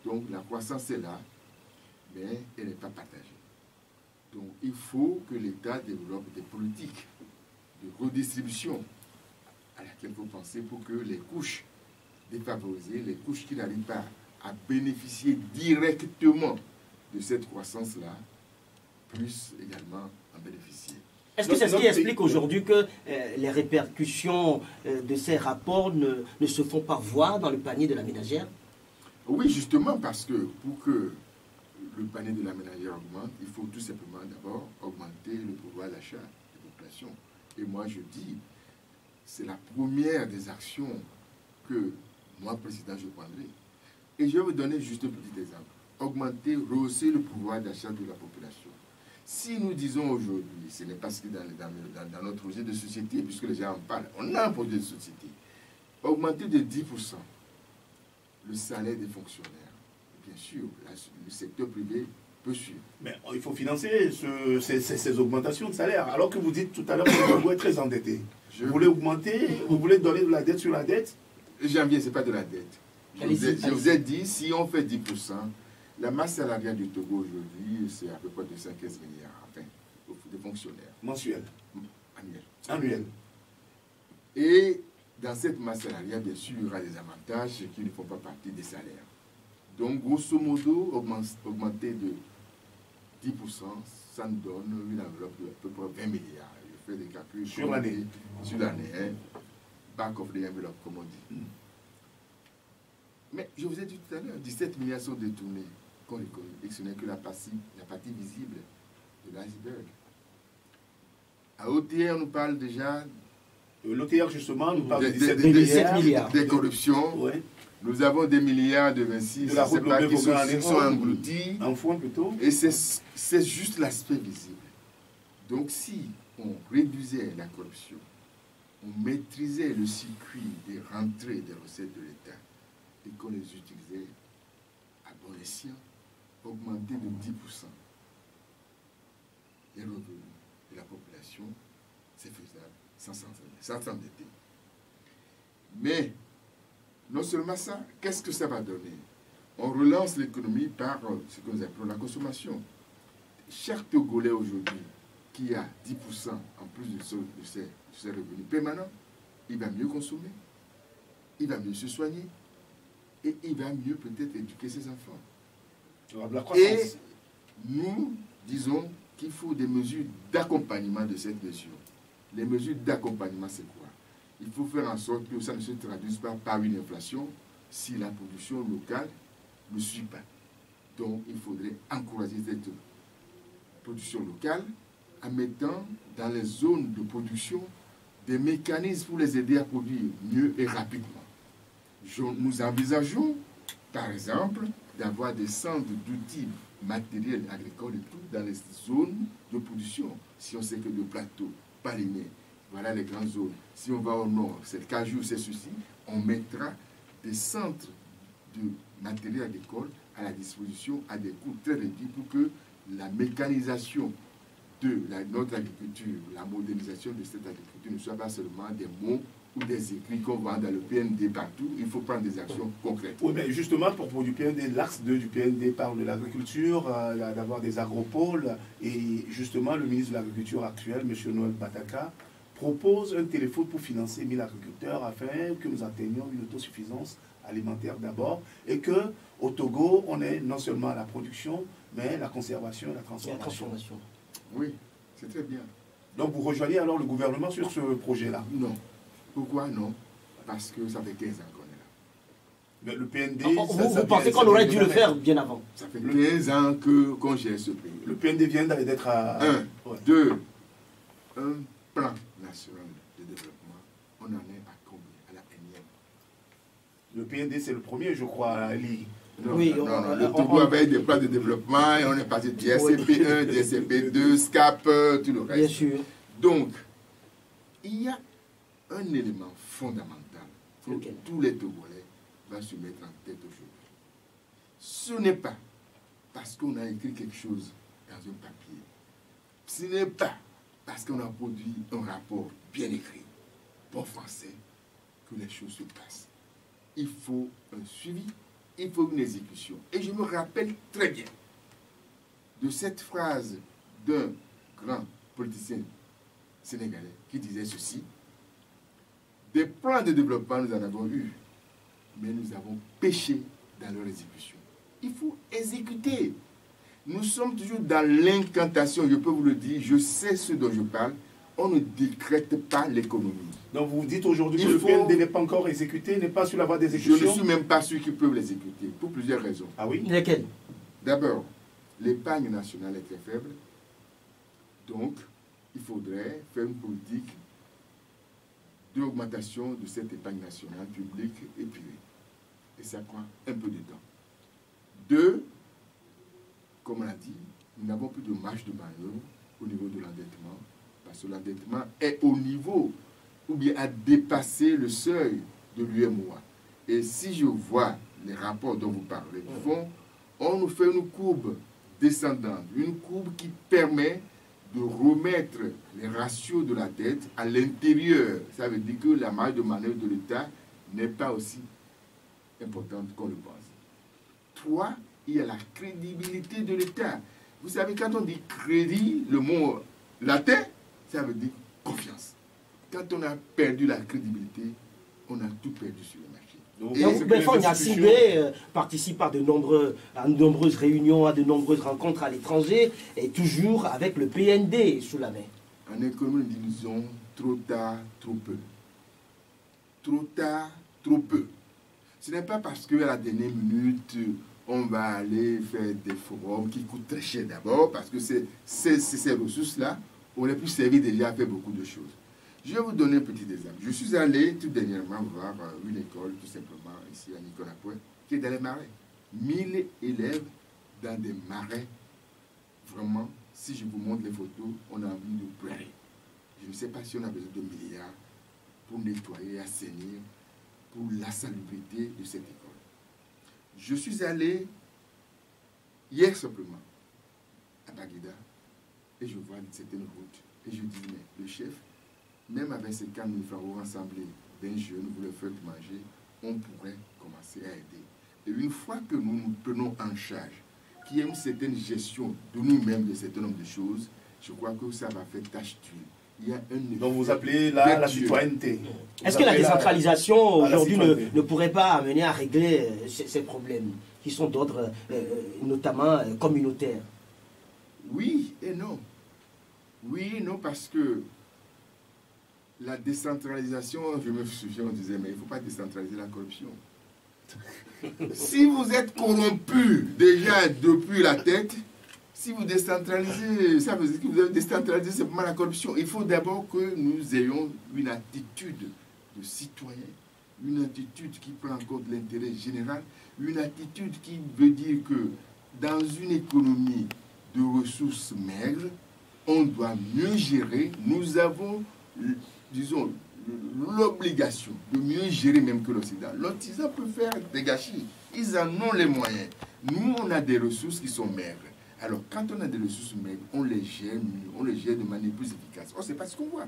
Donc la croissance est là, mais elle n'est pas partagée. Donc il faut que l'État développe des politiques de redistribution à laquelle il faut penser pour que les couches défavorisées, les couches qui n'arrivent pas à bénéficier directement de cette croissance-là, puissent également en bénéficier. Est-ce que c'est ce qui explique aujourd'hui que les répercussions de ces rapports ne se font pas voir dans le panier de la ménagère? Oui, justement, parce que pour que le panier de la ménagère augmente, il faut tout simplement d'abord augmenter le pouvoir d'achat des populations. Et moi, je dis, c'est la première des actions que moi, président, je prendrai. Et je vais vous donner juste un petit exemple. Augmenter, rehausser le pouvoir d'achat de la population. Si nous disons aujourd'hui, ce n'est pas ce qui est dans notre projet de société, puisque les gens en parlent, on a un projet de société, augmenter de 10% le salaire des fonctionnaires. Bien sûr, le secteur privé peut suivre. Mais il faut financer ces augmentations de salaire. Alors que vous dites tout à l'heure que vous êtes très endetté. Vous voulez augmenter, vous voulez donner de la dette sur la dette? J'en viens, ce n'est pas de la dette. Je vous ai dit, si on fait 10%, la masse salariale du Togo aujourd'hui, c'est à peu près 215 milliards, enfin, de fonctionnaires. Mensuel. Annuel. Annuel. Et dans cette masse salariale, bien sûr, il y aura des avantages qui ne font pas partie des salaires. Donc, grosso modo, augmenter de 10%, ça nous donne une enveloppe de à peu près 20 milliards. Je fais des calculs. Sur l'année. Sur l'année, hein. Back of the envelope, comme on dit. Mais je vous ai dit tout à l'heure, 17 milliards sont détournés, et ce n'est que la partie visible de l'iceberg. À OTR, on nous parle déjà... L'OTR, justement, nous parle de 17 milliards. Des corruptions. Ouais. Nous avons des milliards de 26, de la route qui sont engloutis. En foin plutôt. Et c'est juste l'aspect visible. Donc si on réduisait la corruption, on maîtrisait le circuit des rentrées des recettes de l'État et qu'on les utilisait à bon escient, augmenter de 10% les revenus de la population, c'est faisable sans s'endetter. Mais non seulement ça, qu'est-ce que ça va donner? On relance l'économie par ce que nous appelons la consommation. Chaque Togolais aujourd'hui qui a 10% en plus de ses revenus permanents, il va mieux consommer, il va mieux se soigner et il va mieux peut-être éduquer ses enfants. Et nous disons qu'il faut des mesures d'accompagnement de cette mesure. Les mesures d'accompagnement, c'est quoi? Il faut faire en sorte que ça ne se traduise pas par une inflation si la production locale ne suit pas. Donc, il faudrait encourager cette production locale en mettant dans les zones de production des mécanismes pour les aider à produire mieux et rapidement. Nous envisageons, par exemple, d'avoir des centres d'outils matériels agricoles et tout dans les zones de production. Si on sait que le plateau, Palinais, voilà les grandes zones. Si on va au nord, c'est le cajou, c'est ceci, on mettra des centres de matériel agricole à la disposition à des coûts très réduits pour que la mécanisation de notre agriculture, la modernisation de cette agriculture ne soit pas seulement des mots ou des écrits qu'on voit dans le PND partout. Il faut prendre des actions concrètes. Oui, mais justement, pour du PND, l'axe 2 du PND parle de l'agriculture, d'avoir des agropoles, et justement, le ministre de l'Agriculture actuel, M. Noël Bataka, propose un téléphone pour financer 1000 agriculteurs afin que nous atteignions une autosuffisance alimentaire d'abord et que au Togo, on ait non seulement la production, mais la conservation et la transformation. Oui, c'est très bien. Donc vous rejoignez alors le gouvernement sur ce projet-là? Non. Pourquoi non? Parce que ça fait 15 ans qu'on est là. Mais le PND... Vous pensez qu'on aurait dû le faire bien avant? Ça fait 15 ans qu'on gère ce pays. Le PND vient d'être à... Deux, un plan national de développement, on en est à combien? À la énième. Le PND, c'est le premier, je crois, à l'île. Non, oui, le Togo avait des plans de développement et on est passé de DSCP 1, DSCP 2, SCAP, tout le reste. Bien sûr. Donc, il y a un élément fondamental que tous les Togolais vont se mettre en tête aujourd'hui. Ce n'est pas parce qu'on a écrit quelque chose dans un papier. Ce n'est pas parce qu'on a produit un rapport bien écrit, bon français, que les choses se passent. Il faut un suivi, il faut une exécution. Et je me rappelle très bien de cette phrase d'un grand politicien sénégalais qui disait ceci: des plans de développement, nous en avons eu, mais nous avons péché dans leur exécution. Il faut exécuter. Nous sommes toujours dans l'incantation, je peux vous le dire, je sais ce dont je parle. On ne décrète pas l'économie. Donc vous dites aujourd'hui que le PND n'est pas encore exécuté, n'est pas sur la voie d'exécution? Je ne suis même pas sûr qu'ils peuvent l'exécuter, pour plusieurs raisons. Ah oui? Lesquelles? D'abord, l'épargne nationale est très faible. Donc, il faudrait faire une politique d'augmentation de cette épargne nationale publique et privée. Et ça prend un peu de temps. Deux, comme on l'a dit, nous n'avons plus de marge de manœuvre au niveau de l'endettement, parce que l'endettement est au niveau, ou bien a dépassé le seuil de l'UMOA. Et si je vois les rapports dont vous parlez, on nous fait une courbe descendante, une courbe qui permet de remettre les ratios de la dette à l'intérieur. Ça veut dire que la marge de manœuvre de l'État n'est pas aussi importante qu'on le pense. Trois, il y a la crédibilité de l'État. Vous savez, quand on dit crédit, le mot latin, ça veut dire confiance. Quand on a perdu la crédibilité, on a tout perdu sur le marché. Donc, Belfond Gnassingbé participe à de nombreuses réunions, à de nombreuses rencontres à l'étranger, et toujours avec le PND sous la main. En économie, nous disons trop tard, trop peu. Trop tard, trop peu. Ce n'est pas parce qu'à la dernière minute, on va aller faire des forums qui coûtent très cher d'abord, parce que ces ressources-là, on est plus servi déjà à faire beaucoup de choses. Je vais vous donner un petit exemple. Je suis allé tout dernièrement voir une école, tout simplement, ici à Nicolas-Pouet, qui est dans les marais. 1000 élèves dans des marais. Vraiment, si je vous montre les photos, on a envie de pleurer. Je ne sais pas si on a besoin de milliards pour nettoyer, assainir, pour la salubrité de cette école. Je suis allé hier simplement à Baguida et je vois certaines routes. Et je dis, mais le chef, même avec ces 4 000 francs rassemblés d'un jeune, vous le faites manger, on pourrait commencer à aider. Et une fois que nous nous prenons en charge, qu'il y ait une certaine gestion de nous-mêmes de certain nombre de choses, je crois que ça va faire tâche d'huile. Il y a un Donc vous appelez là la citoyenneté. Est-ce que la décentralisation aujourd'hui ne pourrait pas amener à régler ces problèmes qui sont d'ordre notamment communautaire? Oui et non. Oui et non, parce que la décentralisation, je me souviens, on disait, mais il ne faut pas décentraliser la corruption. Si vous êtes corrompu déjà depuis la tête, si vous décentralisez, ça veut dire que vous avez décentralisé simplement la corruption. Il faut d'abord que nous ayons une attitude de citoyen, une attitude qui prend en compte l'intérêt général, une attitude qui veut dire que dans une économie de ressources maigres, on doit mieux gérer. Nous avons, disons, l'obligation de mieux gérer même que l'Occident. L'Occident peut faire des gâchis. Ils en ont les moyens. Nous, on a des ressources qui sont maigres. Alors, quand on a des ressources maigres, on les gère mieux, on les gère de manière plus efficace. On ne sait pas ce qu'on voit.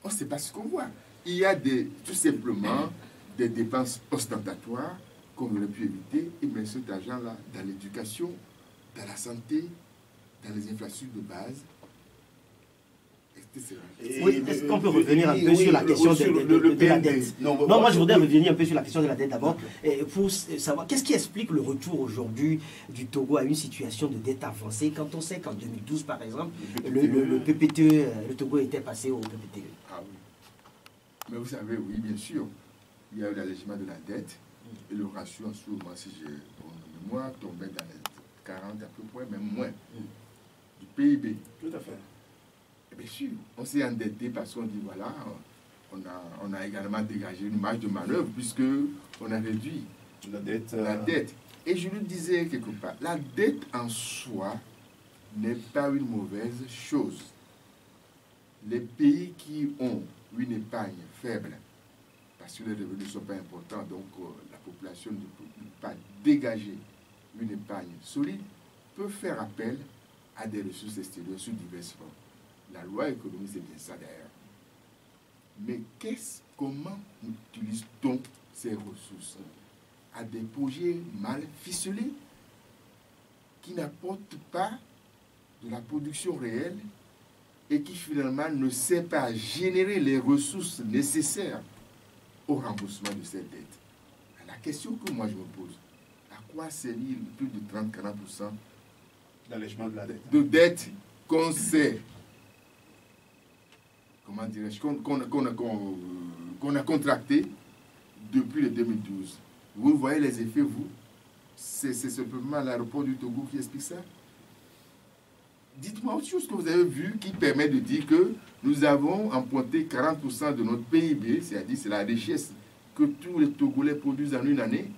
On ne sait pas ce qu'on voit. Il y a tout simplement des dépenses ostentatoires qu'on aurait pu éviter et mettre cet argent-là dans l'éducation, dans la santé, dans les infrastructures de base. Oui, est-ce qu'on peut revenir un peu sur la question de la dette? Non, moi je voudrais revenir un peu sur la question de la dette d'abord, pour savoir qu'est-ce qui explique le retour aujourd'hui du Togo à une situation de dette avancée, quand on sait qu'en 2012 par exemple, le PPTE, le Togo était passé au PPTE. Ah oui. Mais vous savez, oui, bien sûr, il y a eu l'allègement de la dette, et le ratio en ce moment, si j'ai mon mémoire, tombait dans les 40 à peu près, même moins, du PIB. Tout à fait. Bien sûr, on s'est endetté parce qu'on dit, voilà, on a également dégagé une marge de manœuvre puisque on a réduit la dette. Et je le disais quelque part, la dette en soi n'est pas une mauvaise chose. Les pays qui ont une épargne faible, parce que les revenus ne sont pas importants, donc la population ne peut pas dégager une épargne solide, peut faire appel à des ressources extérieures sous diverses formes. La loi économique, c'est bien ça d'ailleurs. Mais comment utilise-t-on ces ressources? À des projets mal ficelés qui n'apportent pas de la production réelle et qui finalement ne servent pas à générer les ressources nécessaires au remboursement de cette dette. La question que moi je me pose, quoi servir plus de 30-40% d'allègement de la dette. de dette qu'on sait, comment dirais-je, qu'on a contracté depuis le 2012. Vous voyez les effets, vous? C'est simplement l'aéroport du Togo qui explique ça. Dites-moi autre chose que vous avez vu qui permet de dire que nous avons emprunté 40% de notre PIB, c'est-à-dire c'est la richesse que tous les Togolais produisent en une année,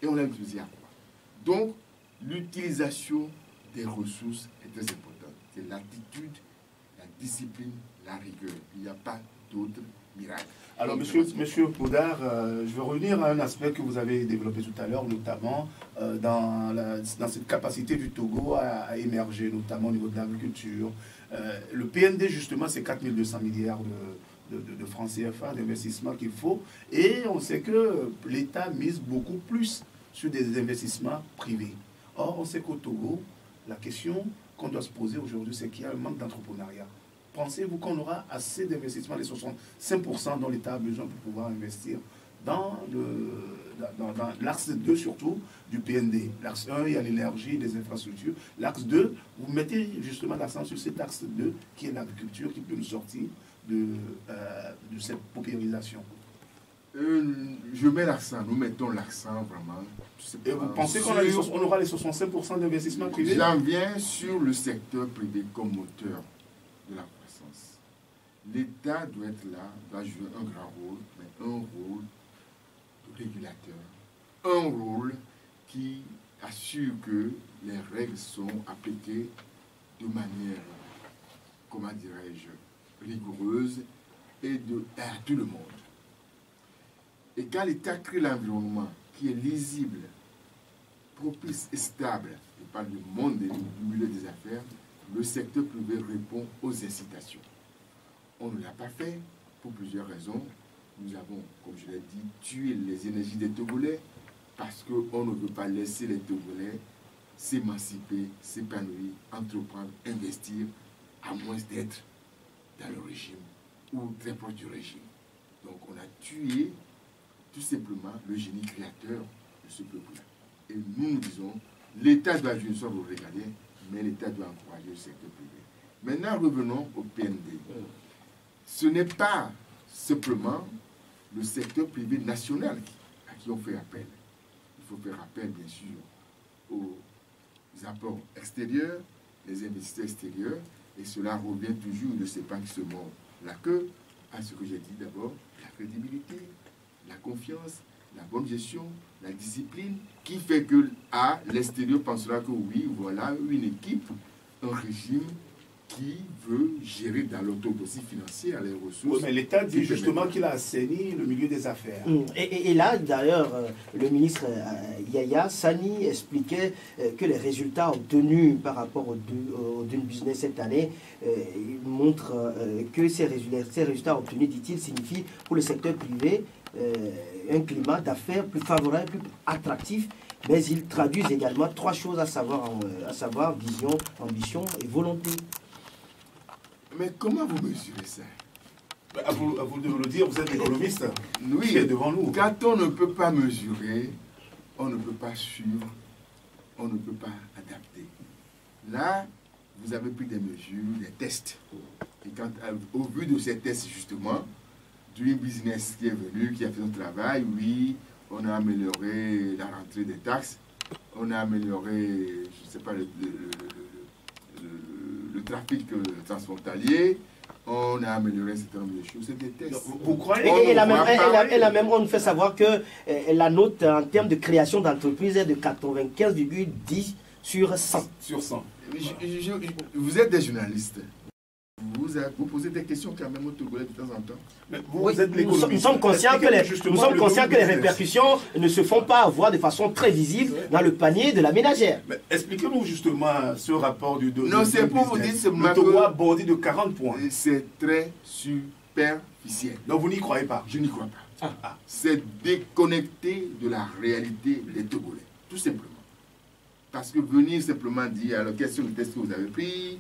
et on l'a utilisé à quoi? Donc, l'utilisation des ressources est très importante. C'est l'attitude, la discipline, la rigueur. Il n'y a pas d'autre miracle. Alors, monsieur Poudard, je vais revenir à un aspect que vous avez développé tout à l'heure, notamment dans cette capacité du Togo à émerger, notamment au niveau de l'agriculture. Le PND, justement, c'est 4200 milliards de francs CFA d'investissement qu'il faut. Et on sait que l'État mise beaucoup plus sur des investissements privés. Or, on sait qu'au Togo, la question qu'on doit se poser aujourd'hui, c'est qu'il y a un manque d'entrepreneuriat. Pensez-vous qu'on aura assez d'investissements, les 65% dont l'État a besoin pour pouvoir investir dans l'axe 2 surtout du PND? L'axe 1, il y a l'énergie, les infrastructures. L'axe 2, vous mettez justement l'accent sur cet axe 2 qui est l'agriculture, qui peut nous sortir de cette paupérisation. Je mets l'accent, nous mettons l'accent vraiment. Et vous pensez qu'on aura les 65% d'investissement privé? J'en viens sur le secteur privé comme moteur de la croissance. L'État doit être là, doit jouer un grand rôle, mais un rôle de régulateur, un rôle qui assure que les règles sont appliquées de manière, comment dirais-je, rigoureuse et à tout le monde. Et quand l'État crée l'environnement qui est lisible, propice et stable, je parle du monde du milieu des affaires, le secteur privé répond aux incitations. On ne l'a pas fait pour plusieurs raisons. Nous avons, comme je l'ai dit, tué les énergies des Togolais parce qu'on ne veut pas laisser les Togolais s'émanciper, s'épanouir, entreprendre, investir, à moins d'être dans le régime ou très proche du régime. Donc on a tué tout simplement le génie créateur de ce peuple-là. Et nous disons, l'État doit jouer son rôle régalien, mais l'État doit encourager le secteur privé. Maintenant, revenons au PND. Ce n'est pas simplement le secteur privé national à qui on fait appel. Il faut faire appel, bien sûr, aux apports extérieurs, les investisseurs extérieurs, et cela revient toujours, ne sait pas qui se mord la queue, à ce que j'ai dit d'abord, la crédibilité, la confiance, la bonne gestion, la discipline, qui fait que à l'extérieur pensera que oui, voilà une équipe, un régime qui veut gérer dans l'orthodoxie financière les ressources. Oui, mais l'État dit justement qu'il a assaini le milieu des affaires. Et là, d'ailleurs, le ministre Yaya Sani expliquait que les résultats obtenus par rapport au Dune Business cette année montrent que ces résultats obtenus, dit-il, signifient pour le secteur privé un climat d'affaires plus favorable, plus attractif, mais ils traduisent également trois choses à savoir vision, ambition et volonté. Mais comment vous mesurez ça? À vous de le dire, vous êtes économiste. Oui, qui est devant nous. Quand on ne peut pas mesurer, on ne peut pas suivre, on ne peut pas adapter. Là, vous avez pris des mesures, des tests. Et quand, au vu de ces tests, justement, du business qui est venu, qui a fait son travail, oui, on a amélioré la rentrée des taxes, on a amélioré, je ne sais pas, le trafic transfrontalier, on a amélioré un certain nombre de choses. C'est des tests. Vous croyez elle a même on fait savoir que la note en termes de création d'entreprise est de 95,10 sur 100. Sur 100. Vous êtes des journalistes. Vous posez des questions quand même aux Togolais de temps en temps. Mais vous êtes l'économiste. Nous sommes conscients que les répercussions ne se font pas voir de façon très visible dans le panier de la ménagère. Expliquez-nous justement ce rapport du Non, c'est pour vous dire le Togo a bordé de 40 points. C'est très superficiel. Donc vous n'y croyez pas? Je n'y crois pas. C'est déconnecté de la réalité des Togolais, tout simplement. Parce que venir simplement dire, alors quels sont les tests que vous avez pris,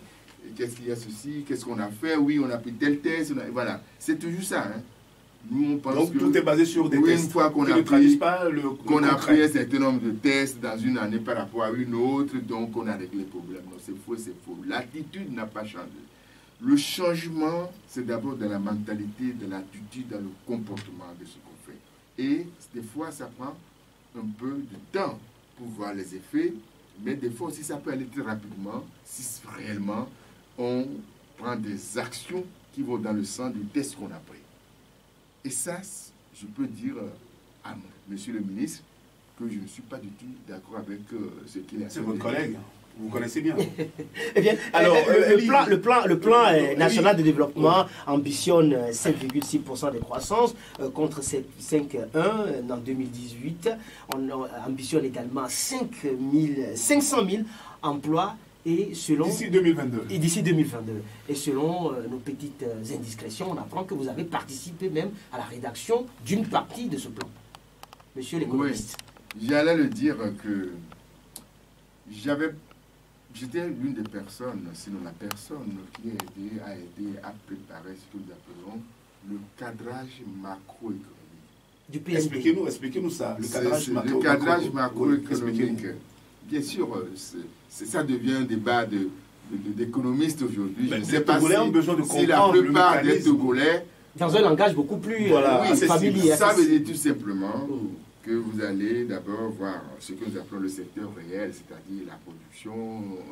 qu'est-ce qu'il y a ceci, qu'est-ce qu'on a fait, oui, on a pris tel test, voilà. C'est toujours ça. Hein. Nous, on pense Donc que tout est basé sur des oui, tests une fois qu'on qui a ne pris- traduisent pas le qu'on a concret. pris un certain nombre de tests dans une année par rapport à une autre, donc on a réglé le problème. Non, c'est faux, c'est faux. L'attitude n'a pas changé. Le changement, c'est d'abord dans la mentalité, dans l'attitude, dans le comportement de ce qu'on fait. Et des fois, ça prend un peu de temps pour voir les effets, mais des fois aussi, ça peut aller très rapidement si réellement on prend des actions qui vont dans le sens du test qu'on a pris. Et ça, je peux dire à monsieur le ministre que je ne suis pas du tout d'accord avec ce qu'il a fait. C'est votre collègue, vous connaissez bien. Eh bien, Alors, le plan national de développement ambitionne 7,6% de croissance contre 5,1% en 2018. On ambitionne également 500 000 emplois et selon... D'ici 2022. Et d'ici 2022. Et selon nos petites indiscrétions, on apprend que vous avez participé même à la rédaction d'une partie de ce plan. Monsieur l'économiste. Oui, j'allais le dire que j'étais l'une des personnes, sinon la personne qui a aidé à préparer ce que nous appelons le cadrage macroéconomique. Du PNB. Expliquez-nous ça. Le cadrage macroéconomique. Bien sûr, ça devient un débat d'économistes aujourd'hui. Je ne sais pas si la plupart des Togolais... Dans un langage beaucoup plus familier. Ça veut dire tout simplement que vous allez d'abord voir ce que nous appelons le secteur réel, c'est-à-dire la production,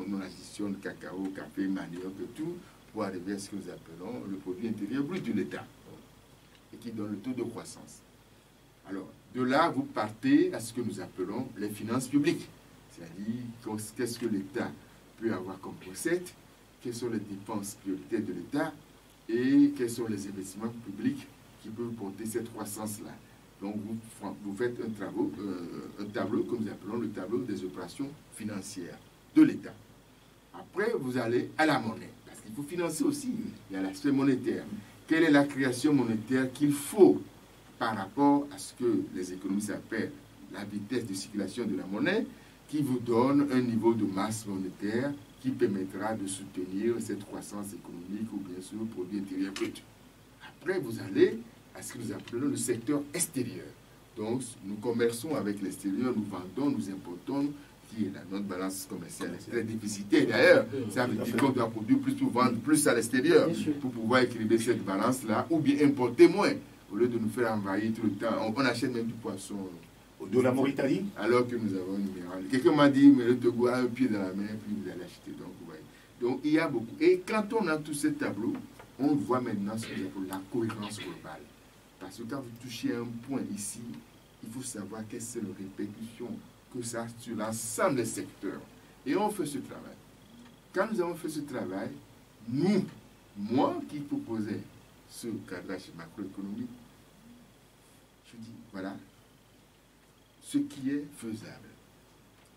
on additionne cacao, café, manioc, tout, pour arriver à ce que nous appelons le produit intérieur brut de l'État, et qui donne le taux de croissance. Alors, de là, vous partez à ce que nous appelons les finances publiques. C'est-à-dire, qu'est-ce que l'État peut avoir comme recette, quelles sont les dépenses prioritaires de l'État et quels sont les investissements publics qui peuvent porter cette croissance-là. Donc, vous faites un tableau que nous appelons le tableau des opérations financières de l'État. Après, vous allez à la monnaie, parce qu'il faut financer aussi. Il y a l'aspect monétaire. Quelle est la création monétaire qu'il faut par rapport à ce que les économistes appellent la vitesse de circulation de la monnaie, qui vous donne un niveau de masse monétaire qui permettra de soutenir cette croissance économique ou bien sûr le produit intérieur brut. Après, vous allez à ce que nous appelons le secteur extérieur. Donc, nous commerçons avec l'extérieur, nous vendons, nous importons, qui est notre balance commerciale est très déficitaire d'ailleurs. Ça veut dire qu'on doit produire plus ou vendre plus à l'extérieur pour pouvoir équilibrer cette balance-là ou bien importer moins au lieu de nous faire envahir tout le temps. On achète même du poisson. De la Mauritanie. Alors que nous avons une minérale. Quelqu'un m'a dit, mais le Togo a un pied dans la mer, puis vous allez acheter. Donc, vous voyez. Donc, il y a beaucoup. Et quand on a tous ces tableaux, on voit maintenant ce qu'on appelle la cohérence globale. Parce que quand vous touchez un point ici, il faut savoir quelles sont les répercussions que ça a sur l'ensemble des secteurs. Et on fait ce travail. Quand nous avons fait ce travail, moi qui proposais ce cadrage macroéconomique, je dis, voilà, ce qui est faisable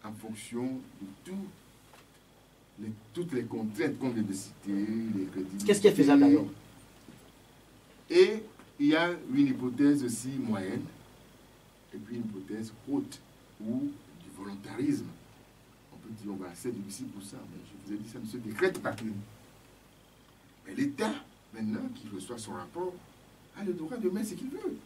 en fonction de toutes les contraintes qu'on vient de citer, les crédits. Qu'est-ce qui est faisable alors? Et il y a une hypothèse aussi moyenne, et puis une hypothèse haute, ou du volontarisme. On peut dire, on va à 7,6%, mais je vous ai dit, ça ne se décrète pas. Mais l'État, maintenant, qui reçoit son rapport, a le droit de mettre ce qu'il veut.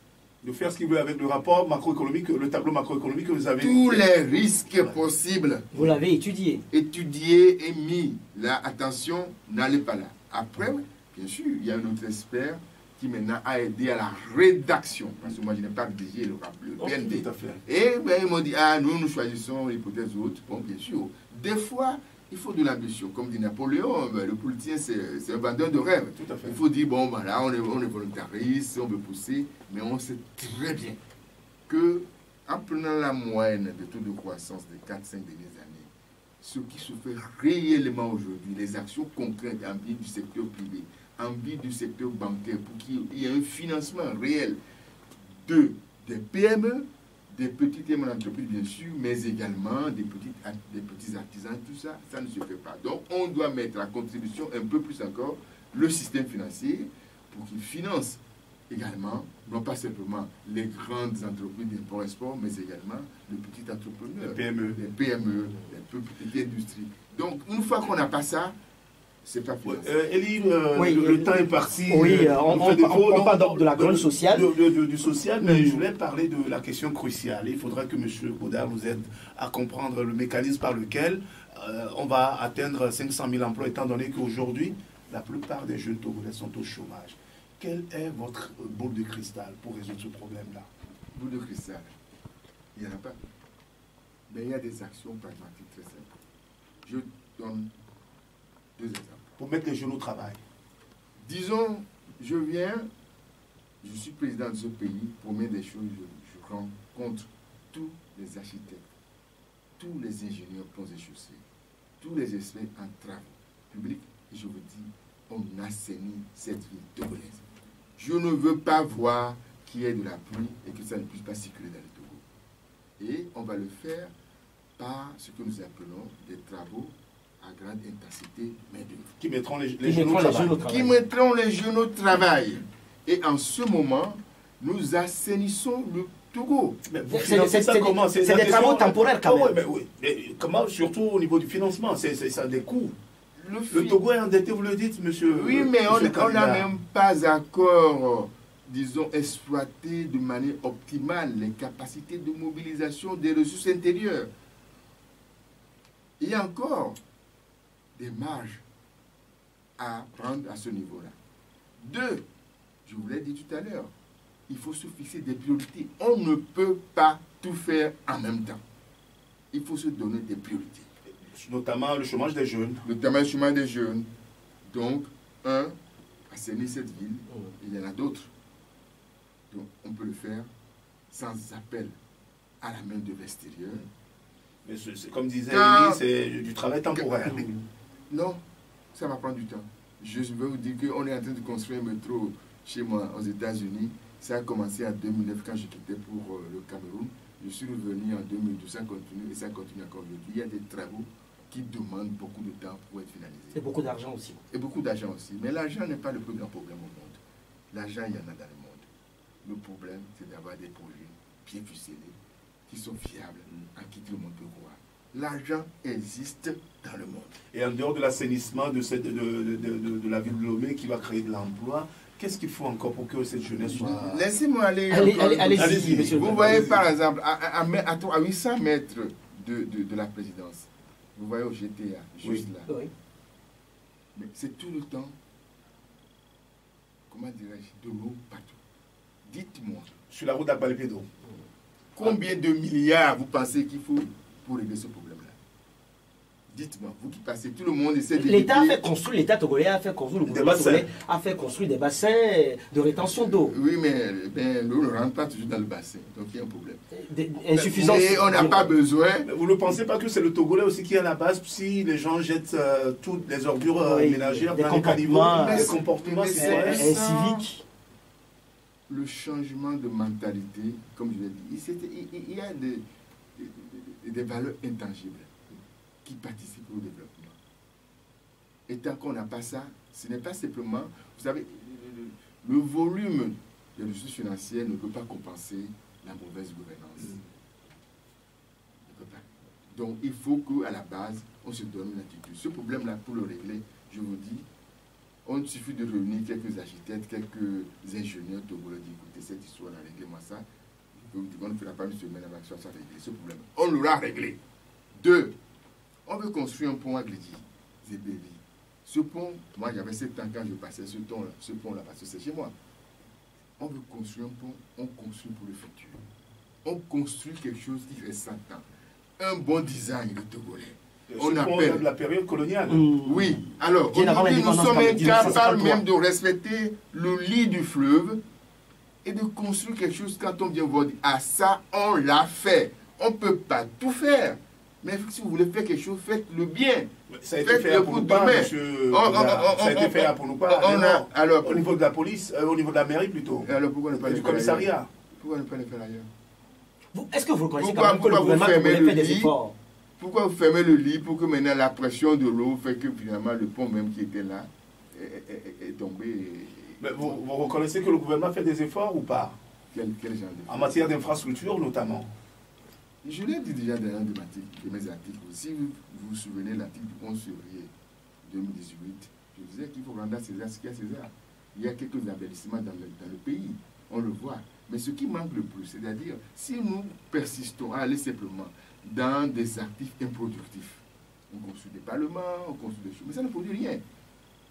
De faire ce qu'il veut avec le rapport macroéconomique, le tableau macroéconomique que vous avez... Tous les risques possibles. Vous l'avez étudié. Étudié et mis. Là, attention, n'allez pas là. Après, bien sûr, il y a un autre expert qui maintenant a aidé à la rédaction. Parce que moi, je n'ai pas rédigé le PND. Tout à fait. Et ben, ils m'ont dit, nous choisissons l'hypothèse haute. Bon, bien sûr. Des fois, il faut de l'ambition. Comme dit Napoléon, le politicien, c'est un vendeur de rêves. Tout à fait. Il faut dire, bon, voilà, on est volontariste, on veut pousser, mais on sait très bien que en prenant la moyenne des taux de croissance des 4-5 dernières années, ce qui se fait réellement aujourd'hui, les actions concrètes en vue du secteur privé, en vue du secteur bancaire, pour qu'il y ait un financement réel des PME, des petites et moyennes entreprises, bien sûr, mais également des petits artisans, tout ça, ça ne se fait pas. Donc, on doit mettre à contribution un peu plus encore le système financier pour qu'il finance également, non pas simplement les grandes entreprises d'import-export, mais également les petits entrepreneurs, les PME, les petites industries. Donc, une fois qu'on n'a pas ça, c'est pas financé. Elie, le temps est parti. Oui, on parle de la grande sociale. Du social, mais je voulais parler de la question cruciale. Il faudra que M. Godard nous aide à comprendre le mécanisme par lequel on va atteindre 500 000 emplois, étant donné qu'aujourd'hui, la plupart des jeunes Togolais sont au chômage. Quelle est votre boule de cristal pour résoudre ce problème-là? Boule de cristal, il n'y en a pas. Mais il y a des actions pragmatiques très simples. Je donne 2 exemples. Pour mettre les jeunes au travail. Disons, je suis président de ce pays, première des choses, je rencontre tous les architectes, tous les ingénieurs ponts et chaussées, tous les experts en travaux publics, et je vous dis, on assainit cette ville togolaise. Je ne veux pas voir qu'il y ait de la pluie et que ça ne puisse pas circuler dans le Togo. Et on va le faire par ce que nous appelons des travaux à grande intensité main-d'œuvre. Qui mettront les jeunes au travail. Qui mettront les jeunes au travail. Et en ce moment, nous assainissons le Togo. C'est des travaux temporaires quand même. Mais comment, surtout au niveau du financement, ça a des coûts. Le Togo est endetté, vous le dites, monsieur. Oui, mais on n'a même pas encore, disons, exploité de manière optimale les capacités de mobilisation des ressources intérieures. Il y a encore des marges à prendre à ce niveau-là. 2, je vous l'ai dit tout à l'heure, il faut se fixer des priorités. On ne peut pas tout faire en même temps. Il faut se donner des priorités. Notamment le chômage des jeunes. Notamment le chômage des jeunes. Donc, assainir cette ville, il y en a d'autres. Donc, on peut le faire sans appel à la main de l'extérieur. Mais comme disait Elie, c'est du travail temporaire. Non, ça va prendre du temps. Je veux vous dire qu'on est en train de construire un métro chez moi aux États-Unis. Ça a commencé en 2009 quand je quittais pour le Cameroun. Je suis revenu en 2012, ça continue et ça continue encore aujourd'hui. Il y a des travaux qui demandent beaucoup de temps pour être finalisés. Et beaucoup d'argent aussi. Et beaucoup d'argent aussi. Mais l'argent n'est pas le plus grand problème au monde. L'argent, il y en a dans le monde. Le problème, c'est d'avoir des projets bien ficelés, qui sont fiables, en qui tout le monde peut croire. L'argent existe dans le monde. Et en dehors de l'assainissement de la ville de Lomé qui va créer de l'emploi, qu'est-ce qu'il faut encore pour que cette jeunesse soit... Laissez-moi aller. Allez-y, monsieur. Vous voyez par exemple, à 800 mètres de la présidence, vous voyez au GTA, juste là. Oui. Mais c'est tout le temps, comment dirais-je, de l'eau partout. Dites-moi. Sur la route d'Abalpédo. Combien de milliards vous pensez qu'il faut pour régler ce problème-là? Dites-moi, vous qui passez, tout le monde essaie de... L'État a fait construire, l'État togolais a fait construire, le gouvernement togolais a fait construire des bassins de rétention d'eau. Oui, mais l'eau ne rentre pas toujours dans le bassin, donc il y a un problème. Insuffisance. Mais on n'a pas besoin... Mais vous ne pensez pas que c'est le Togolais aussi qui est à la base, si les gens jettent toutes les ordures ménagères dans les caniveaux, les comportements civiques. Le changement de mentalité, comme je l'ai dit, il y a des valeurs intangibles qui participent au développement. Et tant qu'on n'a pas ça, ce n'est pas simplement... Vous savez, le volume des ressources financières ne peut pas compenser la mauvaise gouvernance. Ne peut pas. Donc, il faut qu'à la base, on se donne une attitude. Ce problème-là, pour le régler, je vous dis, on suffit de réunir quelques architectes, quelques ingénieurs togolais, d'écouter cette histoire, réglez-moi ça. On ne fera pas une semaine avec ça, ça régler ce problème. On l'aura réglé. 2, on veut construire un pont à Glidi, Zébévi. Ce pont, moi j'avais 7 ans quand je passais ce pont-là, parce que c'est chez moi. On veut construire un pont, on construit pour le futur. On construit quelque chose qui reste 100 ans. Un bon design de Togolais. On appelle de la période coloniale. Oui, alors aujourd'hui nous sommes incapables même de respecter le lit du fleuve et de construire quelque chose quand on vient voir dire, ah ça on l'a fait. On ne peut pas tout faire. Mais si vous voulez faire quelque chose, faites-le bien. Ça a été fait pour nous pas, monsieur. Ça a été fait pour nous pas. Alors, au niveau de la police, au niveau de la mairie plutôt. Alors pourquoi ne pas du commissariat. Pourquoi ne pas le faire ailleurs? Est-ce que vous reconnaissez quand même que le gouvernement fait des efforts? Pourquoi vous fermez le lit pour que maintenant la pression de l'eau fait que finalement le pont même qui était là est tombé? Mais vous reconnaissez que le gouvernement fait des efforts ou pas? Quel genre d'efforts? En matière d'infrastructure notamment. Je l'ai dit déjà dans un de mes articles. Si vous vous souvenez, l'article du 11 février 2018, je disais qu'il faut rendre à César ce qu'il y a à César. Il y a quelques embellissements dans le pays, on le voit. Mais ce qui manque le plus, c'est-à-dire, si nous persistons à aller simplement dans des actifs improductifs, on construit des parlements, on construit des choses, mais ça ne produit rien.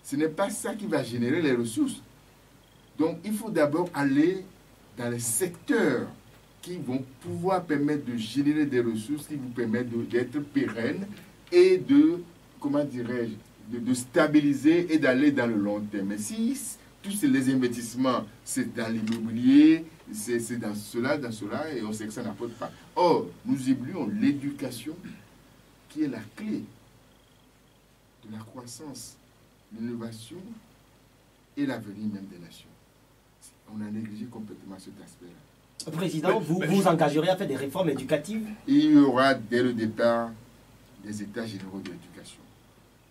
Ce n'est pas ça qui va générer les ressources. Donc, il faut d'abord aller dans les secteurs qui vont pouvoir permettre de générer des ressources qui vous permettent d'être pérennes et de, comment dirais-je, de stabiliser et d'aller dans le long terme. Mais si tous les investissements, c'est dans l'immobilier, c'est dans cela, et on sait que ça n'apporte pas. Or, nous oublions l'éducation qui est la clé de la croissance, l'innovation et l'avenir même des nations. On a négligé complètement cet aspect-là. Président, vous vous engagerez à faire des réformes éducatives? Il y aura dès le départ des états généraux de l'éducation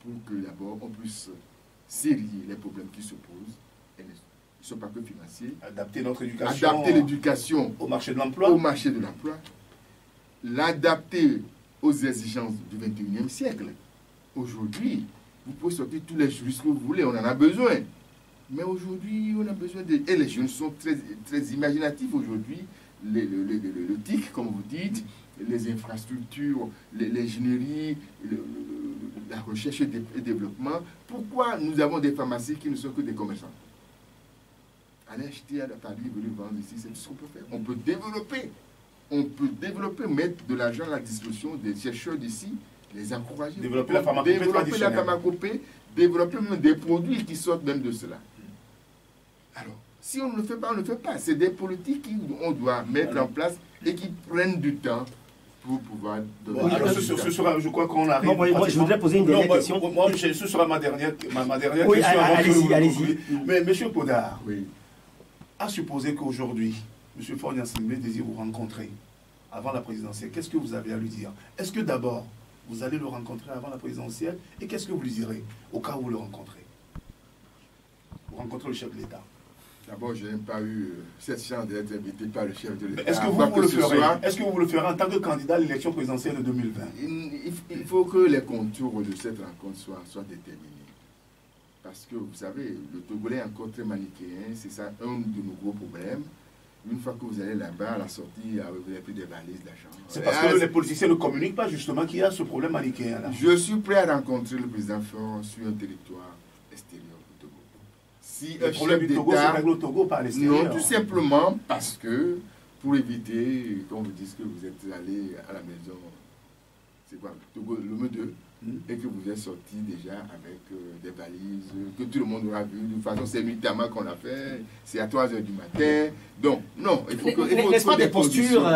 pour que d'abord on puisse sérier les problèmes qui se posent. Et ne sont pas que financiers. Adapter notre éducation. Adapter l'éducation au marché de l'emploi. Au marché de l'emploi. L'adapter aux exigences du 21e siècle. Aujourd'hui, vous pouvez sortir tous les juristes que vous voulez, on en a besoin. Mais aujourd'hui, on a besoin de... Et les jeunes sont très, très imaginatifs aujourd'hui. Le TIC, comme vous dites, les infrastructures, l'ingénierie, la recherche et développement. Pourquoi nous avons des pharmacies qui ne sont que des commerçants? Aller acheter à Paris, venir vendre ici, c'est tout ce qu'on peut faire. On peut développer. On peut développer, mettre de l'argent à la disposition des chercheurs d'ici, les encourager. Développer la pharmacopée, développer même des produits qui sortent même de cela. Alors, si on ne le fait pas, on ne le fait pas. C'est des politiques qu'on doit mettre en place et qui prennent du temps pour pouvoir... Bon, alors, ce sera, je crois qu'on arrive... Non, moi, je voudrais poser une dernière question. Moi, ce sera ma dernière oui, question. Allez-y. Mais M. Podar, oui. À supposer qu'aujourd'hui, M. Faure-Gnassingbé désire vous rencontrer avant la présidentielle, qu'est-ce que vous avez à lui dire? Est-ce que d'abord, vous allez le rencontrer avant la présidentielle? Et qu'est-ce que vous lui direz au cas où vous le rencontrez? Vous rencontrez le chef de l'État. D'abord, je n'ai pas eu cette chance d'être invité par le chef de l'État. Est-ce que vous le ferez? Est-ce que vous le ferez en tant que candidat à l'élection présidentielle de 2020? Il faut que les contours de cette rencontre soient déterminés. Parce que, vous savez, le Togolais est encore très manichéen. C'est ça un de nos gros problèmes. Une fois que vous allez là-bas, à la sortie, vous avez pris des valises d'argent. C'est parce que les politiciens ne communiquent pas justement qu'il y a ce problème manichéen-là. Je suis prêt à rencontrer le président Faure sur un territoire extérieur du Togo. Si le problème du Togo, c'est le Togo par l'extérieur. Non, tout simplement parce que, pour éviter qu'on vous dise que vous êtes allé à la maison, c'est quoi, Togo, le Medeux, et que vous êtes sorti déjà avec des valises, que tout le monde aura vu. De toute façon, c'est nuitamment qu'on l'a fait, c'est à 3 h du matin. Donc, non, il faut que... N'est-ce pas des postures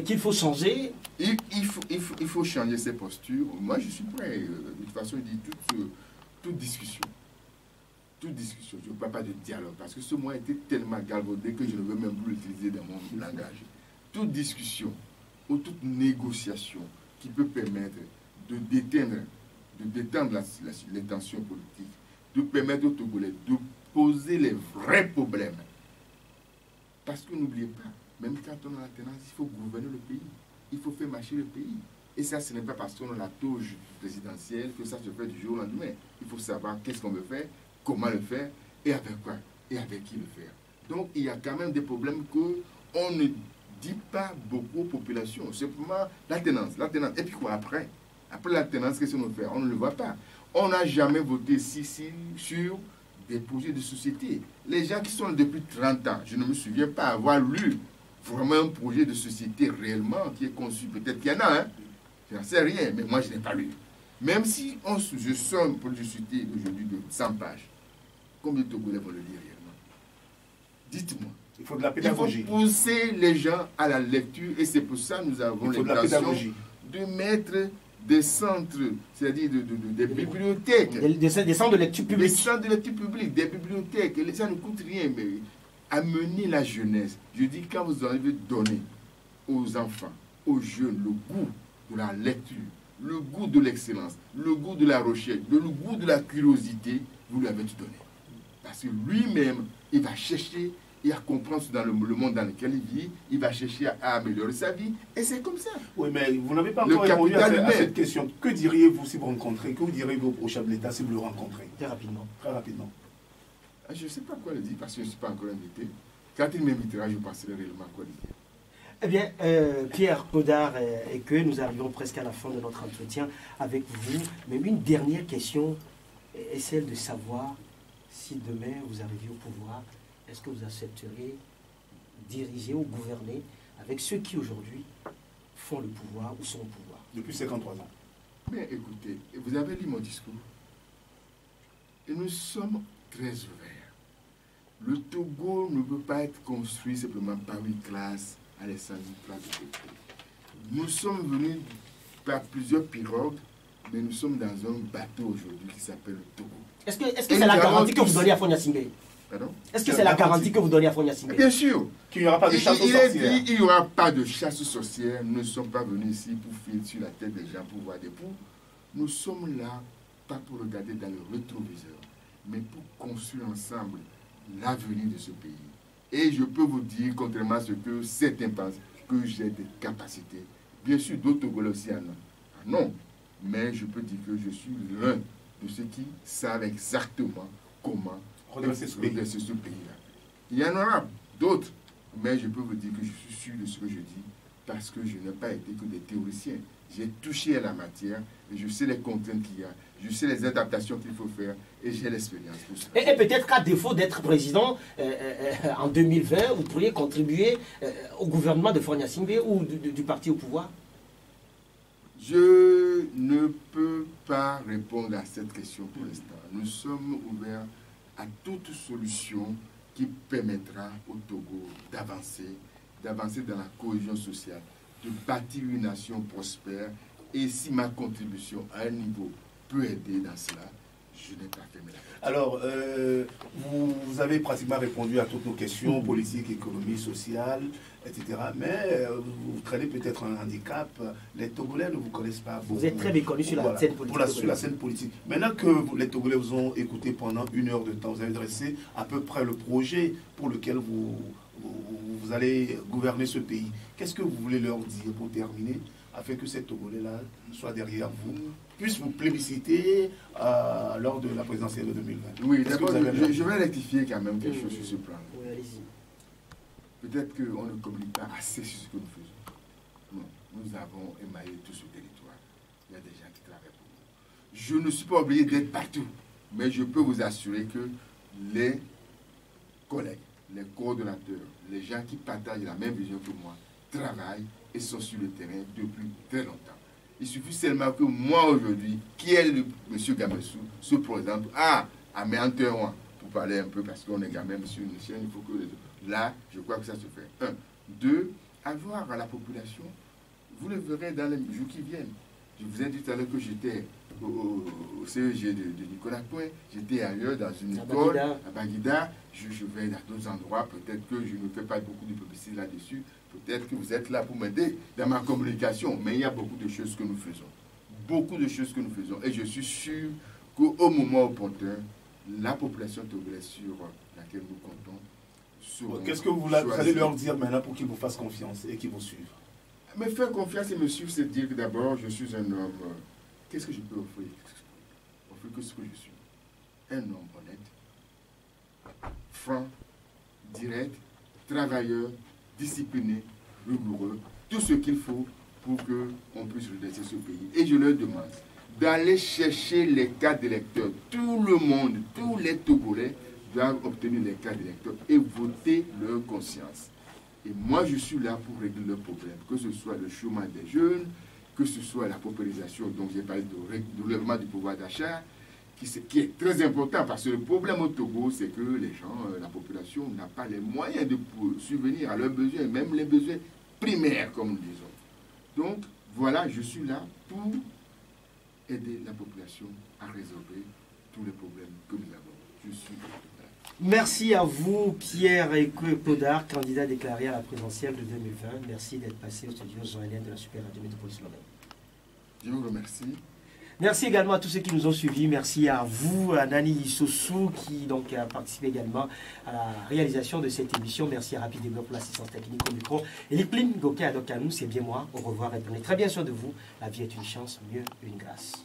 qu'il faut changer? Il faut changer ces postures. Moi, je suis prêt. De toute façon, il dit toute discussion. Toute discussion. Je ne parle pas de dialogue, parce que ce mot a été tellement galvaudé que je ne veux même plus l'utiliser dans mon langage. Toute discussion ou toute négociation qui peut permettre de détendre les tensions politiques, de permettre aux Togolais de poser les vrais problèmes. Parce que n'oubliez pas, même quand on a l'alternance, il faut gouverner le pays. Il faut faire marcher le pays. Et ça, ce n'est pas parce qu'on a la touche présidentielle que ça se fait du jour au lendemain. Il faut savoir qu'est-ce qu'on veut faire, comment le faire, et avec quoi, et avec qui le faire. Donc, il y a quand même des problèmes qu'on ne dit pas beaucoup aux populations. Simplement, l'alternance. Et puis quoi après? Après l'alternance, qu'est-ce qu'on fait? On ne le voit pas. On n'a jamais voté sur des projets de société. Les gens qui sont là depuis 30 ans, je ne me souviens pas avoir lu vraiment un projet de société réellement qui est conçu. Peut-être qu'il y en a, hein? Je n'en sais rien, mais moi je n'ai pas lu. Même si je sors un projet de société aujourd'hui de 100 pages, combien de Togolais vont le lire réellement? Dites-moi. Il faut de la pédagogie. Il faut pousser les gens à la lecture et c'est pour ça que nous avons l'intention de mettre des centres, c'est-à-dire des bibliothèques. Des centres de lecture publique. Des centres de lecture publique, des bibliothèques. Et ça ne coûte rien, mais amener la jeunesse. Je dis, quand vous allez donner aux enfants, aux jeunes, le goût de la lecture, le goût de l'excellence, le goût de la recherche, le goût de la curiosité, vous lui avez tout donné. Parce que lui-même, il va chercher et à comprendre dans le monde dans lequel il vit, il va chercher à améliorer sa vie, et c'est comme ça. Oui, mais vous n'avez pas Le encore répondu capital à humain. cette question. Que diriez-vous si vous rencontrez, que vous diriez-vous au chef de l'État si vous le rencontrez? Très rapidement. Très rapidement. Ah, je ne sais pas quoi le dire parce que je ne suis pas encore invité. Quand il m'invitera, je passerai réellement quoi le dire. Eh bien, Pierre Podard, et que nous arrivons presque à la fin de notre entretien avec vous. Mais une dernière question est celle de savoir si demain vous arrivez au pouvoir, est-ce que vous accepteriez diriger ou gouverner avec ceux qui aujourd'hui font le pouvoir ou sont au pouvoir? Depuis 53 ans. Mais écoutez, vous avez lu mon discours. Et nous sommes très ouverts. Le Togo ne peut pas être construit simplement par une classe à l'essence d'une classe de Togo. Nous sommes venus par plusieurs pirogues, mais nous sommes dans un bateau aujourd'hui qui s'appelle le Togo. Est-ce que c'est la garantie que vous donnez à Fonia Simbé? Pardon? Est-ce que c'est la garantie que vous donnez à Fonia Simbé? Bien sûr. Qu'il n'y aura pas de chasse aux Il est sorcières. dit, il n'y aura pas de chasse aux sorcières. Nous ne sommes pas venus ici pour filer sur la tête des gens pour voir des poux. Nous sommes là, pas pour regarder dans le rétroviseur, mais pour construire ensemble l'avenir de ce pays. Et je peux vous dire, contrairement à ce que certains pensent, que j'ai des capacités. Bien sûr, d'autres Togolais aussi en ont. Ah non, mais je peux dire que je suis l'un de ceux qui savent exactement comment redresser ce pays-là. Il y en aura d'autres, mais je peux vous dire que je suis sûr de ce que je dis, parce que je n'ai pas été que des théoriciens. J'ai touché à la matière, et je sais les contraintes qu'il y a, je sais les adaptations qu'il faut faire, et j'ai l'expérience pour ça. Et peut-être qu'à défaut d'être président en 2020, vous pourriez contribuer au gouvernement de Fonia Simbé ou du parti au pouvoir? Je ne peux pas répondre à cette question pour l'instant. Nous sommes ouverts à toute solution qui permettra au Togo d'avancer dans la cohésion sociale, de bâtir une nation prospère. Et si ma contribution à un niveau peut aider dans cela, je n'ai pas fermé la porte. Alors, vous avez pratiquement répondu à toutes nos questions, politique, économie, sociale, etc. Mais vous traînez peut-être un handicap. Les Togolais ne vous connaissent pas beaucoup. Vous êtes très méconnu sur la scène politique. Sur la scène politique. Maintenant que les Togolais vous ont écouté pendant 1 heure de temps, vous avez dressé à peu près le projet pour lequel vous allez gouverner ce pays. Qu'est-ce que vous voulez leur dire pour terminer, afin que ces Togolais-là soient derrière vous, puissent vous plébisciter lors de la présidentielle de 2020? Oui, d'abord, je vais rectifier quand même quelque chose sur ce plan. Oui, allez-y. Peut-être qu'on ne communique pas assez sur ce que nous faisons. Non, nous avons émaillé tout ce territoire. Il y a des gens qui travaillent pour nous. Je ne suis pas obligé d'être partout, mais je peux vous assurer que les collègues, les coordonnateurs, les gens qui partagent la même vision que moi, travaillent et sont sur le terrain depuis très longtemps. Il suffit seulement que moi aujourd'hui, qui est le M. Gamessou, se présente à Méanterouan, pour parler un peu, parce qu'on est quand même sur une chaîne, il faut que... Là, je crois que ça se fait. 1. 2. Avoir à la population, vous le verrez dans les jours qui viennent. Je vous ai dit tout à l'heure que j'étais au CEG de Nicolas Point, j'étais ailleurs dans une école, à Baguida, je vais dans d'autres endroits, peut-être que je ne fais pas beaucoup de publicité là-dessus, peut-être que vous êtes là pour m'aider dans ma communication, mais il y a beaucoup de choses que nous faisons. Beaucoup de choses que nous faisons, et je suis sûr qu'au moment opportun, la population togolaise sur laquelle nous comptons. Qu'est-ce que vous allez leur dire maintenant pour qu'ils vous fassent confiance et qu'ils vous suivent? Me faire confiance et me suivre, c'est dire que d'abord, je suis un homme. Qu'est-ce que je peux offrir? Offrir que ce que je suis. Un homme honnête, franc, direct, travailleur, discipliné, rigoureux, tout ce qu'il faut pour qu'on puisse redresser ce pays. Et je leur demande d'aller chercher les cartes d'électeurs. Tout le monde, tous les Togolais doivent obtenir les cartes d'électeurs et voter leur conscience. Et moi, je suis là pour régler leurs problèmes, que ce soit le chômage des jeunes, que ce soit la paupérisation, dont j'ai parlé de relèvement du pouvoir d'achat, qui est très important, parce que le problème au Togo, c'est que les gens, la population n'a pas les moyens de subvenir à leurs besoins, même les besoins primaires, comme nous disons. Donc, voilà, je suis là pour aider la population à résoudre tous les problèmes que nous avons. Je suis là. Merci à vous, Pierre Podard, candidat déclaré à la présidentielle de 2020. Merci d'être passé au studio Jean-Hélène de la Super Radio Métropolis Lorraine. Je vous remercie. Merci également à tous ceux qui nous ont suivis. Merci à vous, à Nani Issossou, qui donc a participé également à la réalisation de cette émission. Merci à Rapide Développement pour l'assistance technique au micro. Et Liplim Goké Adokanou, c'est bien moi. Au revoir et prenez très bien soin de vous. La vie est une chance, mieux une grâce.